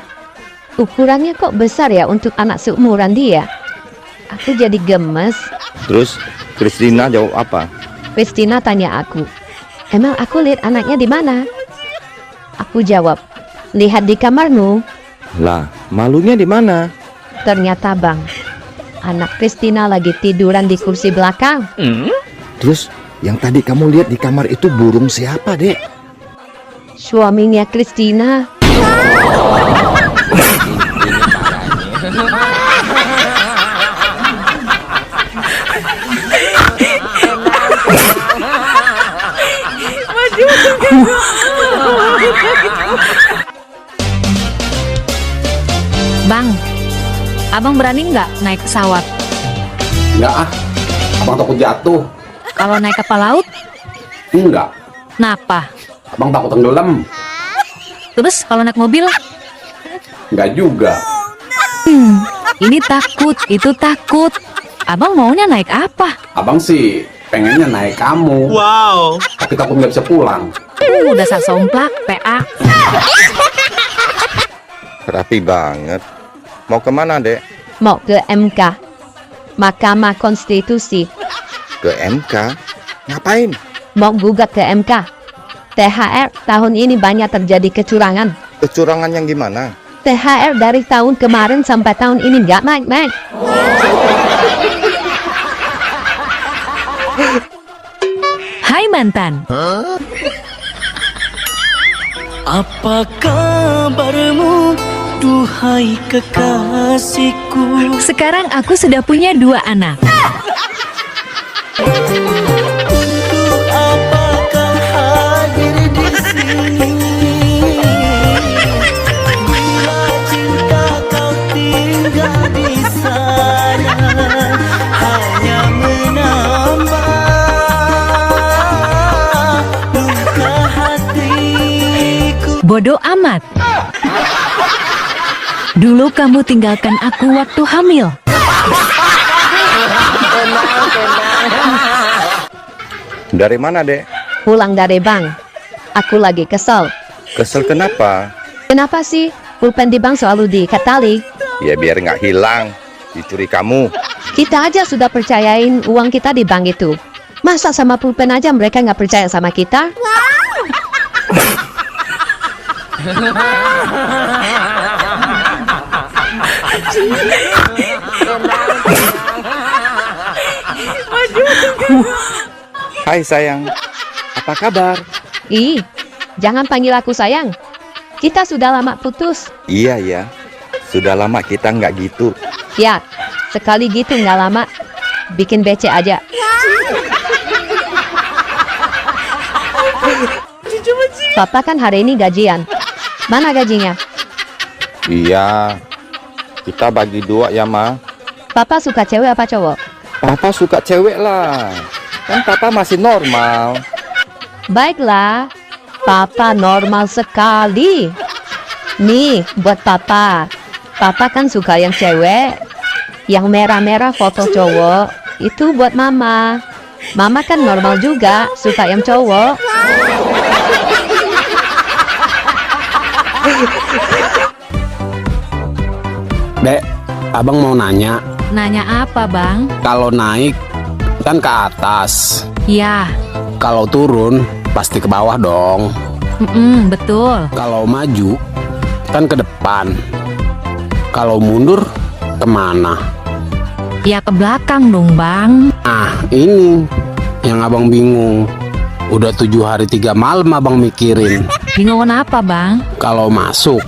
ukurannya kok besar ya untuk anak seumuran dia." Aku jadi gemes. Terus Christina jawab apa? Christina tanya aku, "Emang aku lihat anaknya di mana?" Aku jawab, "Lihat di kamarmu." Lah, malunya di mana? Ternyata Bang, anak Christina lagi tiduran di kursi belakang. Terus yang tadi kamu lihat di kamar itu burung siapa, Dek? Suaminya Christina. Bang, abang berani nggak naik pesawat? Enggak ah, abang takut jatuh. Kalau naik kapal laut? Enggak, Kenapa? abang takut tenggelam. Terus kalau naik mobil? Enggak juga. Ini takut, itu takut. Abang maunya naik apa? Abang sih pengennya naik kamu. Wow. Tapi takut nggak bisa pulang. Dasar somplak, PA. Rapi banget. Mau kemana, Dek? Mau ke MK, Mahkamah Konstitusi. Ke MK? Ngapain? Mau gugat ke MK. THR tahun ini banyak terjadi kecurangan. Kecurangan yang gimana? THR dari tahun kemarin sampai tahun ini nggak naik-naik. Hai mantan. Apa kabarmu, duhai kekasihku? Sekarang aku sudah punya 2 anak. Untuk apa kau hadir di sini? Bila cinta kau tinggal di sana, hanya menambah luka hatiku. Bodoh amat. Dulu kamu tinggalkan aku waktu hamil. Dari mana, Dek? Pulang dari bank. Aku lagi kesel. Kesel kenapa? Kenapa sih pulpen di bank selalu diikat tali? Ya biar nggak hilang. Dicuri kamu. Kita aja sudah percayain uang kita di bank itu. Masa sama pulpen aja mereka nggak percaya sama kita? Hai sayang, apa kabar? Ih, jangan panggil aku sayang. Kita sudah lama putus. Iya ya, sudah lama kita nggak gitu. Ya, sekali gitu nggak lama. Bikin becek aja. Papa kan hari ini gajian. Mana gajinya? Iya, kita bagi 2 ya, Ma. Papa suka cewek apa cowok? Papa suka cewek lah. Kan Papa masih normal. Baiklah, Papa normal sekali. Nih, buat Papa. Papa kan suka yang cewek. Yang merah-merah foto cowok. Itu buat Mama. Mama kan normal juga, suka yang cowok. Dek, abang mau nanya. Nanya apa, Bang? Kalau naik kan ke atas. Ya, Kalau turun pasti ke bawah dong. betul. Kalau maju kan ke depan. Kalau mundur kemana? Ya ke belakang dong, Bang. Ah, ini yang abang bingung. Udah 7 hari 3 malam abang mikirin. Bingung apa, Bang? Kalau masuk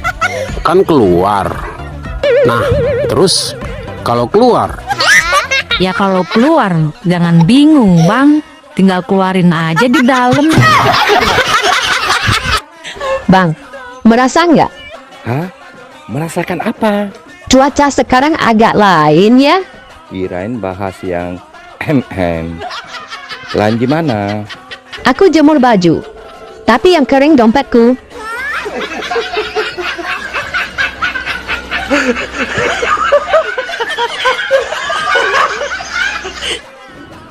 kan keluar. Nah, terus kalau keluar? Ya kalau keluar jangan bingung, Bang. Tinggal keluarin aja di dalam. Bang, merasa nggak? Hah? Merasakan apa? Cuaca sekarang agak lain ya? Kirain bahas yang Lain gimana? Aku jemur baju, tapi yang kering dompetku.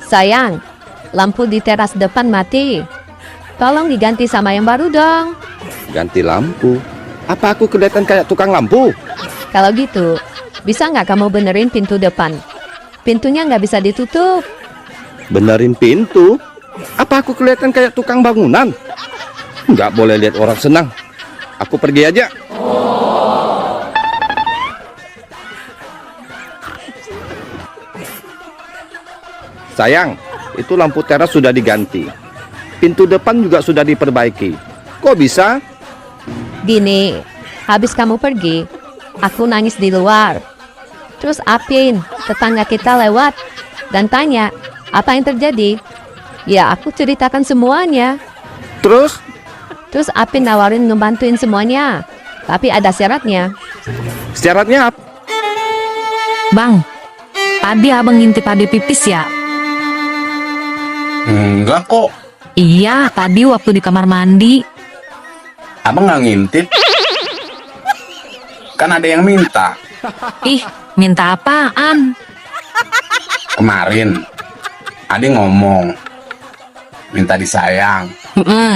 Sayang, lampu di teras depan mati. Tolong diganti sama yang baru dong. Ganti lampu? Apa aku kelihatan kayak tukang lampu? Kalau gitu, bisa nggak kamu benerin pintu depan? Pintunya nggak bisa ditutup. Benerin pintu? Apa aku kelihatan kayak tukang bangunan? Nggak boleh lihat orang senang. Aku pergi aja. Sayang, itu lampu teras sudah diganti. Pintu depan juga sudah diperbaiki. Kok bisa? Gini, habis kamu pergi, aku nangis di luar. Terus Apin, tetangga kita lewat dan tanya, apa yang terjadi? Ya, aku ceritakan semuanya. Terus? Terus Apin nawarin ngebantuin semuanya. Tapi ada syaratnya. Syaratnya apa? Bang, tadi abang ngintip ade pipis ya? Enggak kok. Iya, tadi waktu di kamar mandi. Abang nggak ngintip. Kan ada yang minta. Ih, minta apaan? Kemarin Ade ngomong minta disayang,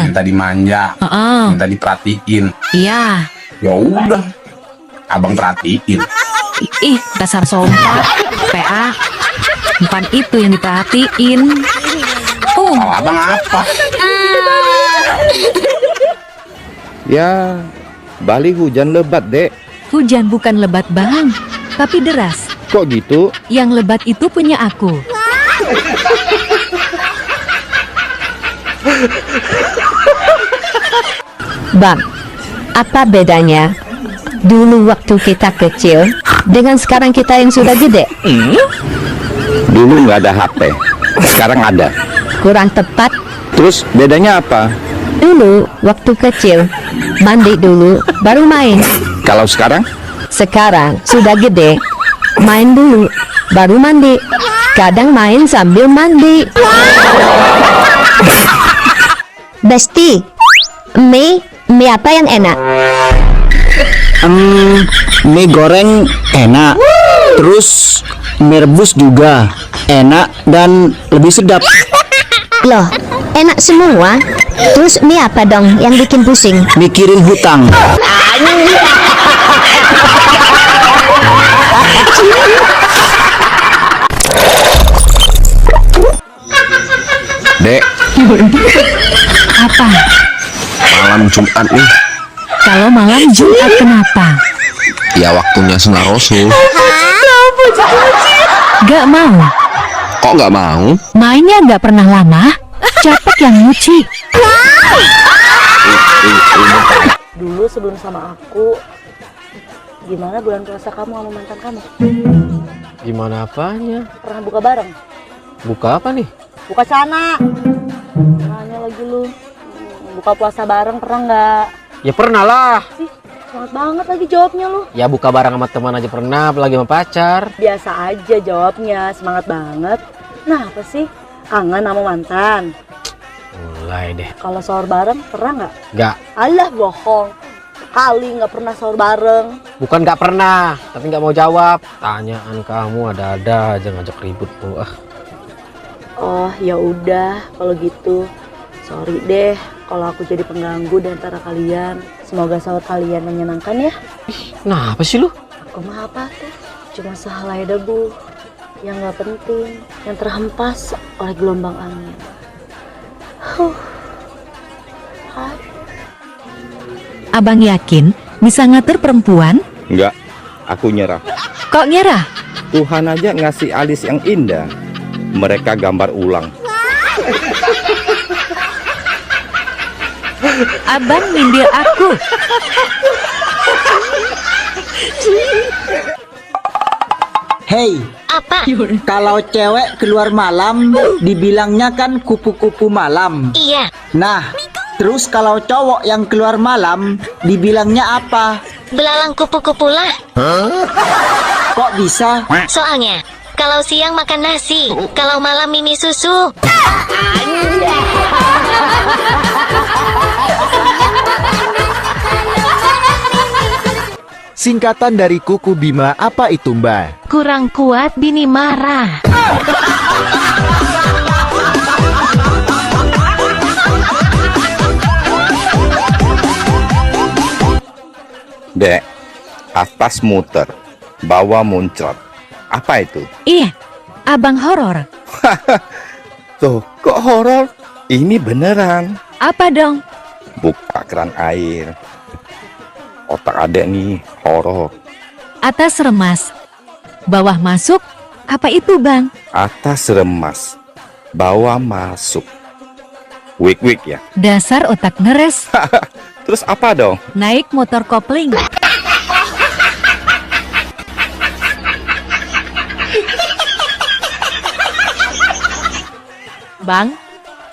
minta dimanja, minta diperhatiin. Iya. Ya udah, abang perhatiin. Ih, dasar sompat. PA, bukan itu yang diperhatiin. Kalau abang apa? Ya, Bali hujan lebat, Dek. Hujan bukan lebat, Bang, tapi deras. Kok gitu? Yang lebat itu punya aku. Bang, apa bedanya dulu waktu kita kecil dengan sekarang kita yang sudah gede? Dulu nggak ada HP, sekarang ada. Kurang tepat. Terus bedanya apa? Dulu waktu kecil mandi dulu baru main. Kalau sekarang? Sekarang sudah gede, main dulu baru mandi. Kadang main sambil mandi. Besti, mie apa yang enak? Mie goreng enak. Terus mie rebus juga enak dan lebih sedap. Loh, enak semua. Terus mie apa dong yang bikin pusing? Mikirin hutang. Dek, Apa? malam Jumat nih. Kalau malam Jumat kenapa? Ya waktunya sunah Rasul. Gak mau. Kok nggak mau? Mainnya gak pernah lama. Capek yang nyuci. Dulu sebelum sama aku, gimana bulan puasa kamu sama mantan kamu? Gimana apanya? Pernah buka bareng? Buka apa nih? Buka celana. Nanya lagi lu. Buka puasa bareng pernah nggak? Ya pernah lah. Ih, semangat banget lagi jawabnya lu. Ya buka bareng sama teman aja pernah, apalagi sama pacar. Biasa aja jawabnya, semangat banget. Nah, apa sih? Kangen sama mantan? Mulai deh. Kalau sahur bareng pernah nggak? Nggak. Alah, bohong. Kali nggak pernah sahur bareng. Bukan nggak pernah, tapi nggak mau jawab. Tanyaan kamu ada-ada aja ngajak ribut tuh. Oh, ya udah kalau gitu. Sorry deh kalau aku jadi pengganggu di antara kalian. Semoga sahur kalian menyenangkan ya. Nah, apa sih lu? Aku mah apa tuh? Cuma sehelai debu yang nggak penting, yang terhempas oleh gelombang angin. Hai. Abang yakin bisa ngatur perempuan? Enggak, aku nyerah. Kok nyerah? Tuhan aja ngasih alis yang indah. Mereka gambar ulang. Abang nyindir aku. Hey, apa? Kalau cewek keluar malam dibilangnya kan kupu-kupu malam. Iya. Nah, terus kalau cowok yang keluar malam dibilangnya apa? Belalang kupu-kupu lah. Kok bisa? Soalnya kalau siang makan nasi, kalau malam mimi susu. Singkatan dari Kuku Bima apa itu, Mbak? Kurang kuat bini marah. Dek, atas muter, bawah muncrat. Apa itu? Iya, abang horor. Tuh, kok horor? Ini beneran. Apa dong? Buka keran air. Otak adek nih, horor. Atas remas, bawah masuk. Apa itu, Bang? Atas remas, bawah masuk. Wik-wik ya? Dasar otak neres. Terus apa dong? Naik motor kopling. Bang,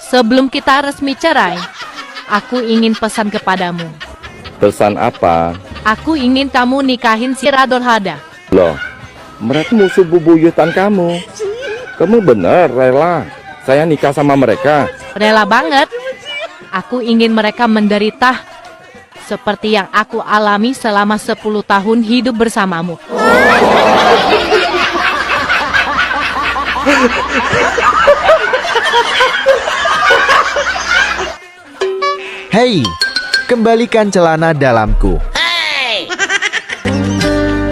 sebelum kita resmi cerai, aku ingin pesan kepadamu. Pesan apa? Aku ingin kamu nikahin si Rador Hada. Loh, mereka musuh bubuyutan kamu. Kamu bener rela saya nikah sama mereka? Rela banget. Aku ingin mereka menderita seperti yang aku alami selama 10 tahun hidup bersamamu. Hei, kembalikan celana dalamku.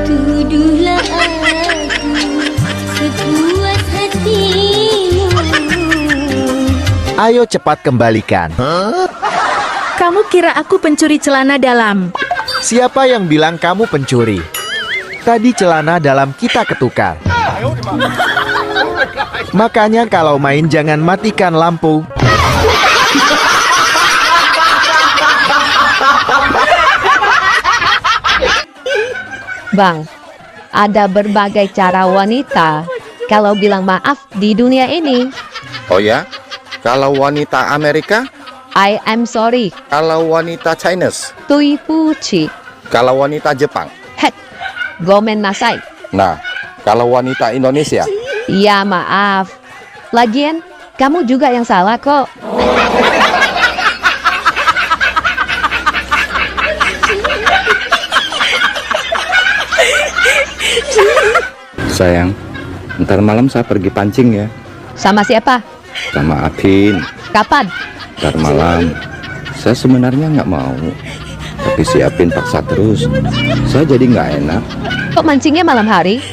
Tuduhlah aku sepuas hatimu. Ayo cepat kembalikan. Kamu kira aku pencuri celana dalam? Siapa yang bilang kamu pencuri? Tadi celana dalam kita ketukar. Makanya kalau main jangan matikan lampu. Bang, ada berbagai cara wanita kalau bilang maaf di dunia ini. Oh ya? Kalau wanita Amerika? I am sorry. Kalau wanita Chinese? Tui puci. Kalau wanita Jepang? Hek, gomen nasai. Nah, kalau wanita Indonesia? Ya maaf. Lagian, kamu juga yang salah kok. Sayang, ntar malam saya pergi pancing ya. Sama siapa? Sama Apin. Kapan? Ntar malam. Saya sebenarnya nggak mau, tapi si Apin paksa terus. Saya jadi nggak enak. Kok mancingnya malam hari?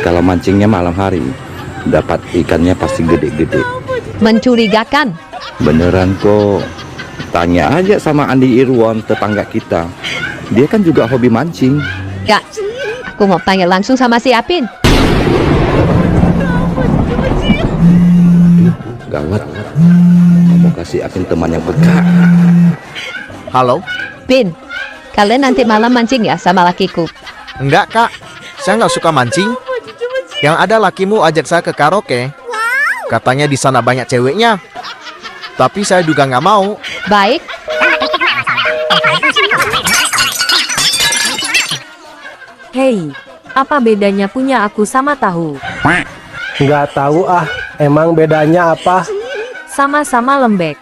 Kalau mancingnya malam hari, dapat ikannya pasti gede-gede. Mencurigakan. Beneran kok. Tanya aja sama Andi Irwan, tetangga kita. Dia kan juga hobi mancing. Gak, aku mau tanya langsung sama si Apin. Gawat. Mau kasih Apin teman yang peka. Halo? Pin, kalian nanti malam mancing ya sama lakiku? Enggak kak, saya nggak suka mancing. Yang ada lakimu ajak saya ke karaoke. Katanya di sana banyak ceweknya. Tapi saya juga nggak mau. Baik. Hei, apa bedanya punya aku sama tahu? Nggak tahu ah, emang bedanya apa? Sama-sama lembek.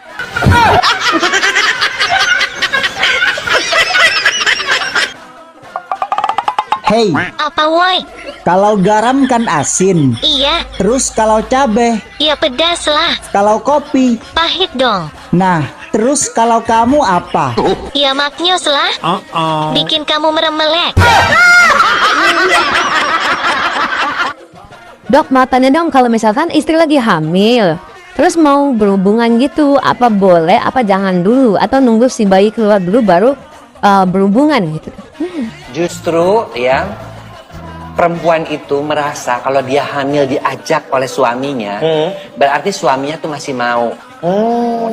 Hei, Apa woi? kalau garam kan asin. Iya, Terus kalau cabe, iya pedas lah. kalau kopi. Pahit dong. Nah, terus kalau kamu apa? Iya maknyus lah. Bikin kamu meremelek. Dok, mau tanya dong, kalau misalkan istri lagi hamil, terus mau berhubungan gitu, apa boleh, apa jangan dulu, atau nunggu si bayi keluar dulu baru berhubungan gitu? Justru ya, perempuan itu merasa kalau dia hamil diajak oleh suaminya, berarti suaminya tuh masih mau.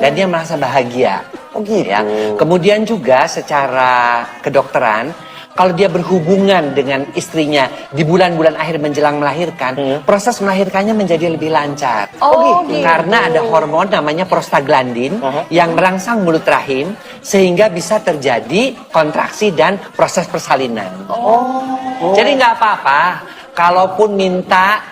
Dan dia merasa bahagia. Ya. Kemudian juga secara kedokteran, kalau dia berhubungan dengan istrinya di bulan-bulan akhir menjelang melahirkan, proses melahirkannya menjadi lebih lancar. Karena ada hormon namanya prostaglandin yang merangsang mulut rahim sehingga bisa terjadi kontraksi dan proses persalinan. Jadi nggak apa-apa kalaupun minta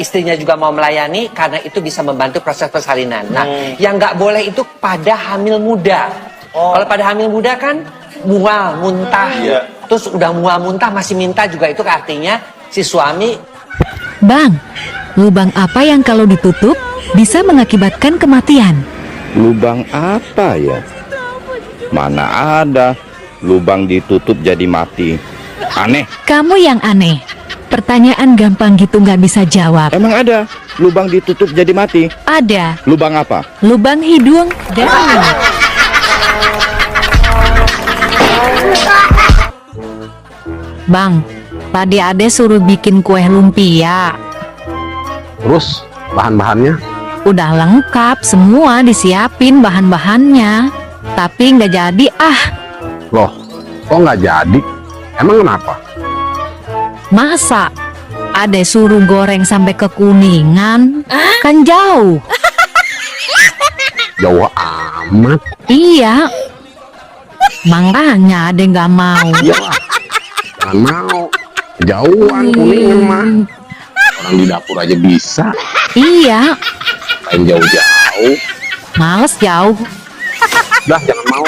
istrinya juga mau melayani, karena itu bisa membantu proses persalinan. Nah, yang nggak boleh itu pada hamil muda. Kalau pada hamil muda kan mual, muntah. Terus udah mual, muntah masih minta juga, itu artinya si suami. Bang, lubang apa yang kalau ditutup bisa mengakibatkan kematian? Lubang apa ya? Mana ada lubang ditutup jadi mati. Aneh. Kamu yang aneh. Pertanyaan gampang gitu nggak bisa jawab. Emang ada lubang ditutup jadi mati? Ada. Lubang apa? Lubang hidung dan Bang, tadi Ade suruh bikin kue lumpia. Terus bahan-bahannya? Udah lengkap, semua disiapin bahan-bahannya. Tapi nggak jadi ah. Loh, kok nggak jadi? Emang kenapa? Masa Ade suruh goreng sampai kekuningan? Kan jauh. Jauh amat. Iya. Makanya ada nggak mau. Iyalah. Jangan mau. Jauhan Kuningan mah. Orang di dapur aja bisa. Iya. Main jauh-jauh. Males jauh. Dah jangan mau.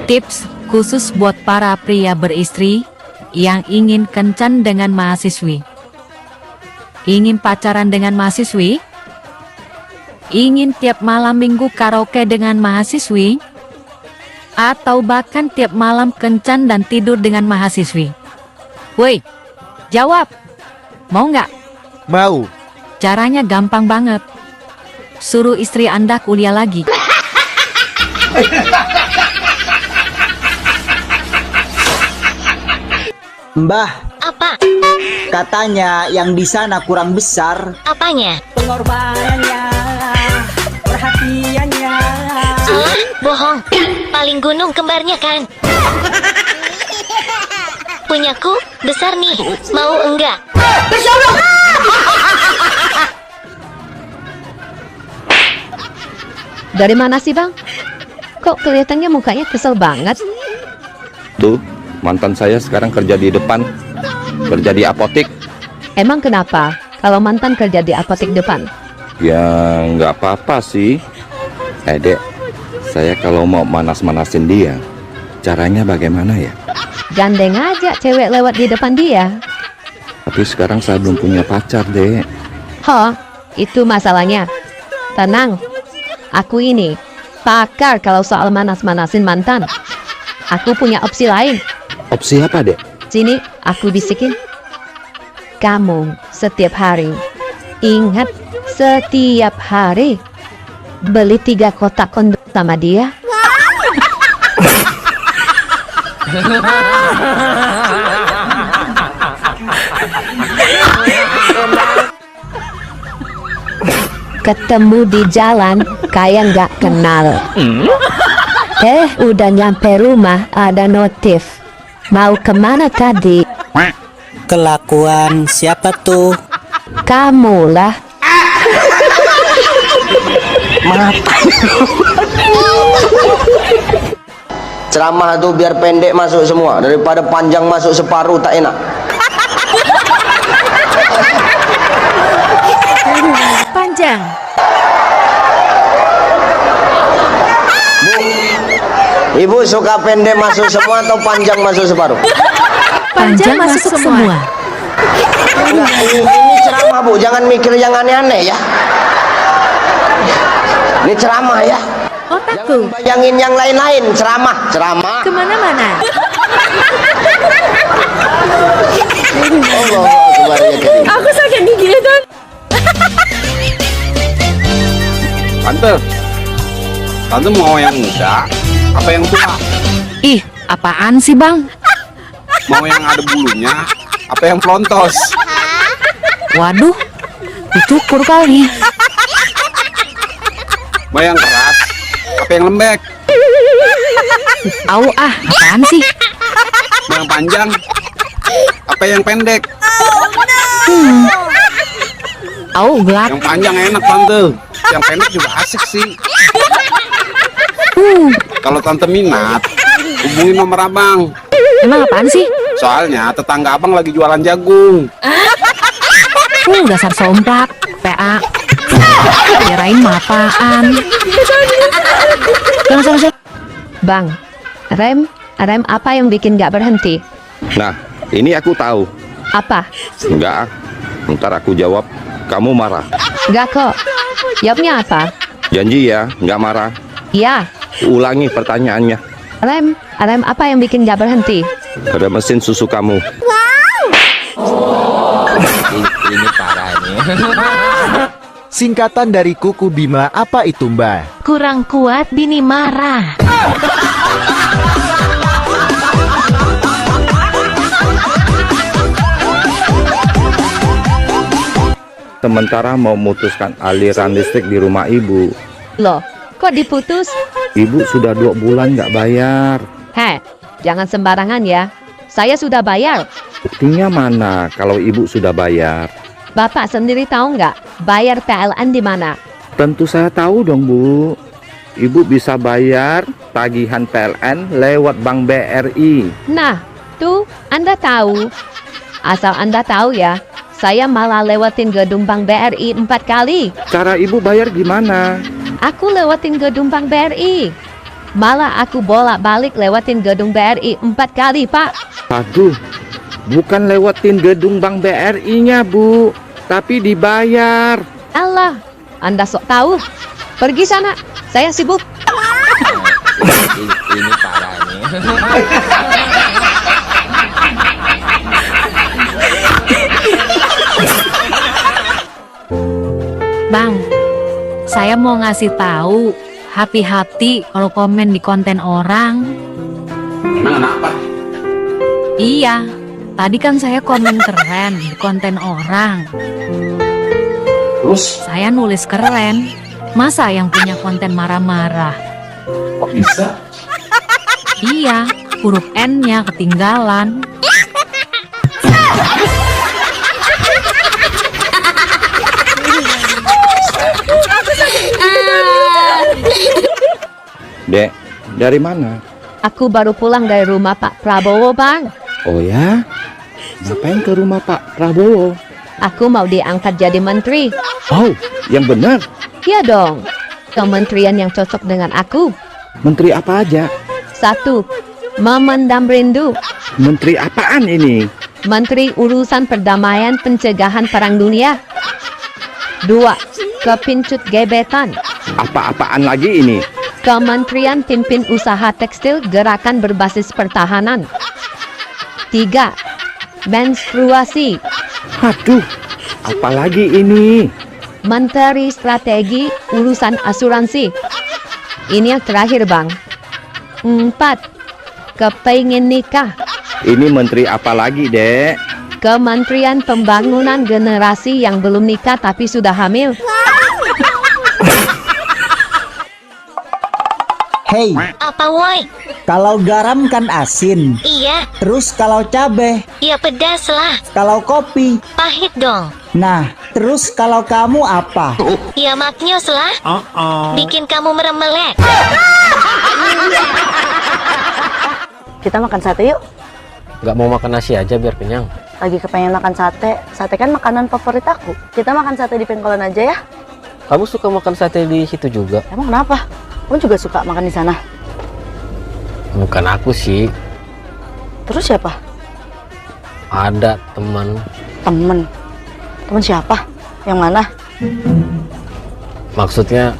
Tips khusus buat para pria beristri yang ingin kencan dengan mahasiswi. Ingin pacaran dengan mahasiswi? Ingin tiap malam minggu karaoke dengan mahasiswi? Atau bahkan tiap malam kencan dan tidur dengan mahasiswi? Woi, jawab. Mau nggak? Mau. Caranya gampang banget. Suruh istri Anda kuliah lagi. Mbah, Apa? katanya yang di sana kurang besar. Apanya? Pengorbanannya, perhatiannya. Ah, bohong. Paling gunung kembarnya kan? Punyaku besar nih. Mau enggak? Dari mana sih bang? Kok kelihatannya mukanya kesel banget? Tuh, mantan saya sekarang kerja di depan. Kerja di apotik. Emang kenapa kalau mantan kerja di apotek depan? Ya nggak apa-apa sih. Dek, saya kalau mau manas-manasin dia, caranya bagaimana ya? Gandeng aja cewek lewat di depan dia. Tapi sekarang saya belum punya pacar, Dek. Itu masalahnya. Tenang, aku ini pakar kalau soal manas-manasin mantan. Aku punya opsi lain. Opsi apa, Dek? Sini, aku bisikin. Kamu setiap hari, ingat setiap hari, beli 3 kotak kondom sama dia. Ketemu di jalan, kayak nggak kenal. Udah nyampe rumah, ada notif. Mau kemana tadi? Kelakuan siapa tuh? Kamu lah. Ceramah tuh biar pendek masuk semua daripada panjang masuk separuh, tak enak. Panjang. Ibu suka pendek masuk semua atau panjang masuk separuh? Panjang masuk semua. Enggak, ini ceramah Bu, jangan mikir yang aneh-aneh ya. Ini ceramah ya. Otakku. Jangan bayangin yang lain-lain, ceramah. Kemana-mana. Allah Akbar ya Karim. Aku sakit gigi itu. Tante mau yang muda apa yang tua? Ih, apaan sih bang? Mau yang ada bulunya apa yang pelontos? Waduh, dicukur kali. Mau yang keras apa yang lembek? Apaan sih? Mau yang panjang apa yang pendek? Gelap. Yang panjang enak tante, yang pendek juga asik sih. Kalau tante minat, hubungin nomor abang. Emang apaan sih? Soalnya tetangga abang lagi jualan jagung. Dasar somplak, PA. Kirain mah apaan. Bang, rem apa yang bikin gak berhenti? Nah, ini aku tahu. Apa? Enggak, ntar aku jawab, kamu marah. Gak kok. Jawabnya apa? Janji ya, nggak marah. Iya. Ulangi pertanyaannya. Rem apa yang bikin gak berhenti? Ada mesin susu kamu. Ini parah ini. Singkatan dari kuku Bima apa itu, Mbak? Kurang kuat bini marah. Sementara mau memutuskan aliran listrik di rumah ibu. Loh, kok diputus? Ibu sudah 2 bulan nggak bayar. Jangan sembarangan ya. Saya sudah bayar. Buktinya mana kalau ibu sudah bayar? Bapak sendiri tahu nggak bayar PLN di mana? Tentu saya tahu dong, Bu. Ibu bisa bayar tagihan PLN lewat Bank BRI. Nah, tuh Anda tahu. Asal Anda tahu ya, saya malah lewatin gedung Bank BRI 4 kali. Cara Ibu bayar gimana? Aku lewatin gedung Bank BRI. Malah aku bolak-balik lewatin gedung BRI 4 kali, Pak. Aduh, bukan lewatin gedung Bank BRI-nya, Bu, tapi dibayar. Allah, Anda sok tahu. Pergi sana, saya sibuk. Ini parah nih. Bang, saya mau ngasih tahu, hati-hati kalau komen di konten orang. Emang kenapa? Iya, tadi kan saya komen keren di konten orang. Terus? Saya nulis keren, masa yang punya konten marah-marah? Kok bisa? Iya, huruf N-nya ketinggalan. Dek, dari mana? Aku baru pulang dari rumah Pak Prabowo, Bang. Oh ya? Ngapain ke rumah Pak Prabowo? Aku mau diangkat jadi menteri. Oh, yang benar. Iya dong. Kementerian yang cocok dengan aku. Menteri apa aja? 1. Memendam rindu. Menteri apaan ini? Menteri Urusan Perdamaian Pencegahan Perang Dunia. 2. Kepincut gebetan. Apa-apaan lagi ini? Kementerian Pimpin Usaha Tekstil Gerakan Berbasis Pertahanan. 3. Menstruasi. Aduh, apalagi ini? Menteri Strategi Urusan Asuransi. Ini yang terakhir, Bang. 4. Kepengen nikah. Ini menteri apa lagi, Dek? Kementerian Pembangunan Generasi yang belum nikah tapi sudah hamil. Hei, Apa woi? kalau garam kan asin. Iya. Terus kalau cabe, Iya pedas lah. kalau kopi. Pahit dong. Nah, terus kalau kamu apa? Iya maknyos lah. Bikin kamu meremelek. Kita makan sate yuk. Nggak mau makan nasi aja biar kenyang. Lagi kepengen makan sate. Sate kan makanan favorit aku. Kita makan sate di Pengkolan aja ya. Kamu suka makan sate di situ juga? Emang kenapa? Kamu juga suka makan di sana? Bukan aku sih. Terus siapa? Ada teman. Temen. Temen siapa? Yang mana? Maksudnya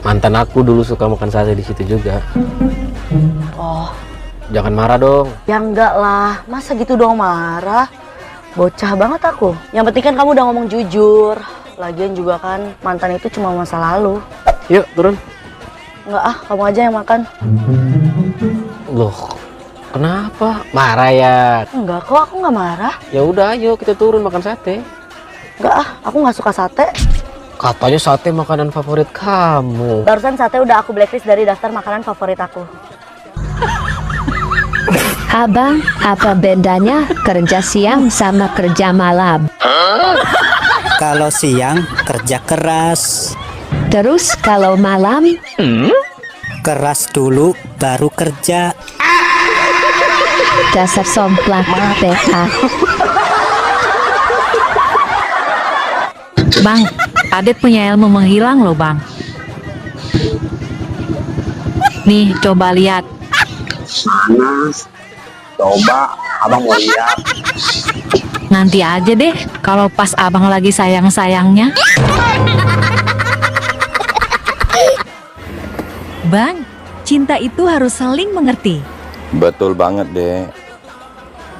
mantan aku dulu suka makan sate di situ juga. Oh, Jangan marah dong. ya enggak lah. Masa gitu dong marah? Bocah banget aku. Yang penting kan kamu udah ngomong jujur. Lagian juga kan mantan itu cuma masa lalu. Yuk turun. Enggak ah, kamu aja yang makan. Loh, kenapa? Marah ya? Enggak kok, aku nggak marah. Ya udah, ayo kita turun makan sate. Enggak ah, aku nggak suka sate. Katanya sate makanan favorit kamu. Barusan sate udah aku blacklist dari daftar makanan favorit aku. Abang, apa bedanya kerja siang sama kerja malam? Kalau siang kerja keras, Terus kalau malam? keras dulu baru kerja. Dasar somplak PH. Bang, Adet punya ilmu menghilang loh, Bang. Nih, coba lihat. Mana? Coba, abang mau lihat. Nanti aja deh, kalau pas abang lagi sayang-sayangnya. Bang, cinta itu harus saling mengerti. Betul banget, Dek.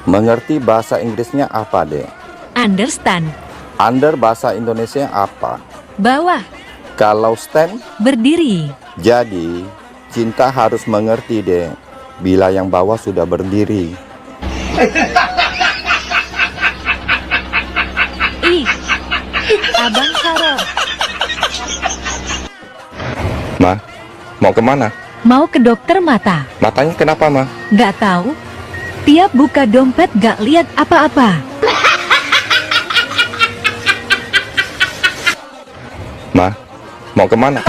Mengerti bahasa Inggrisnya apa, Dek? Understand. Under bahasa Indonesia apa? Bawah. Kalau stand, Berdiri. jadi cinta harus mengerti, Dek. Bila yang bawah sudah berdiri. Ih, abang Karo. Ma, mau kemana? Mau ke dokter mata. Matanya kenapa, Ma? Gak tahu. Tiap buka dompet gak lihat apa-apa. Ma, Mau kemana?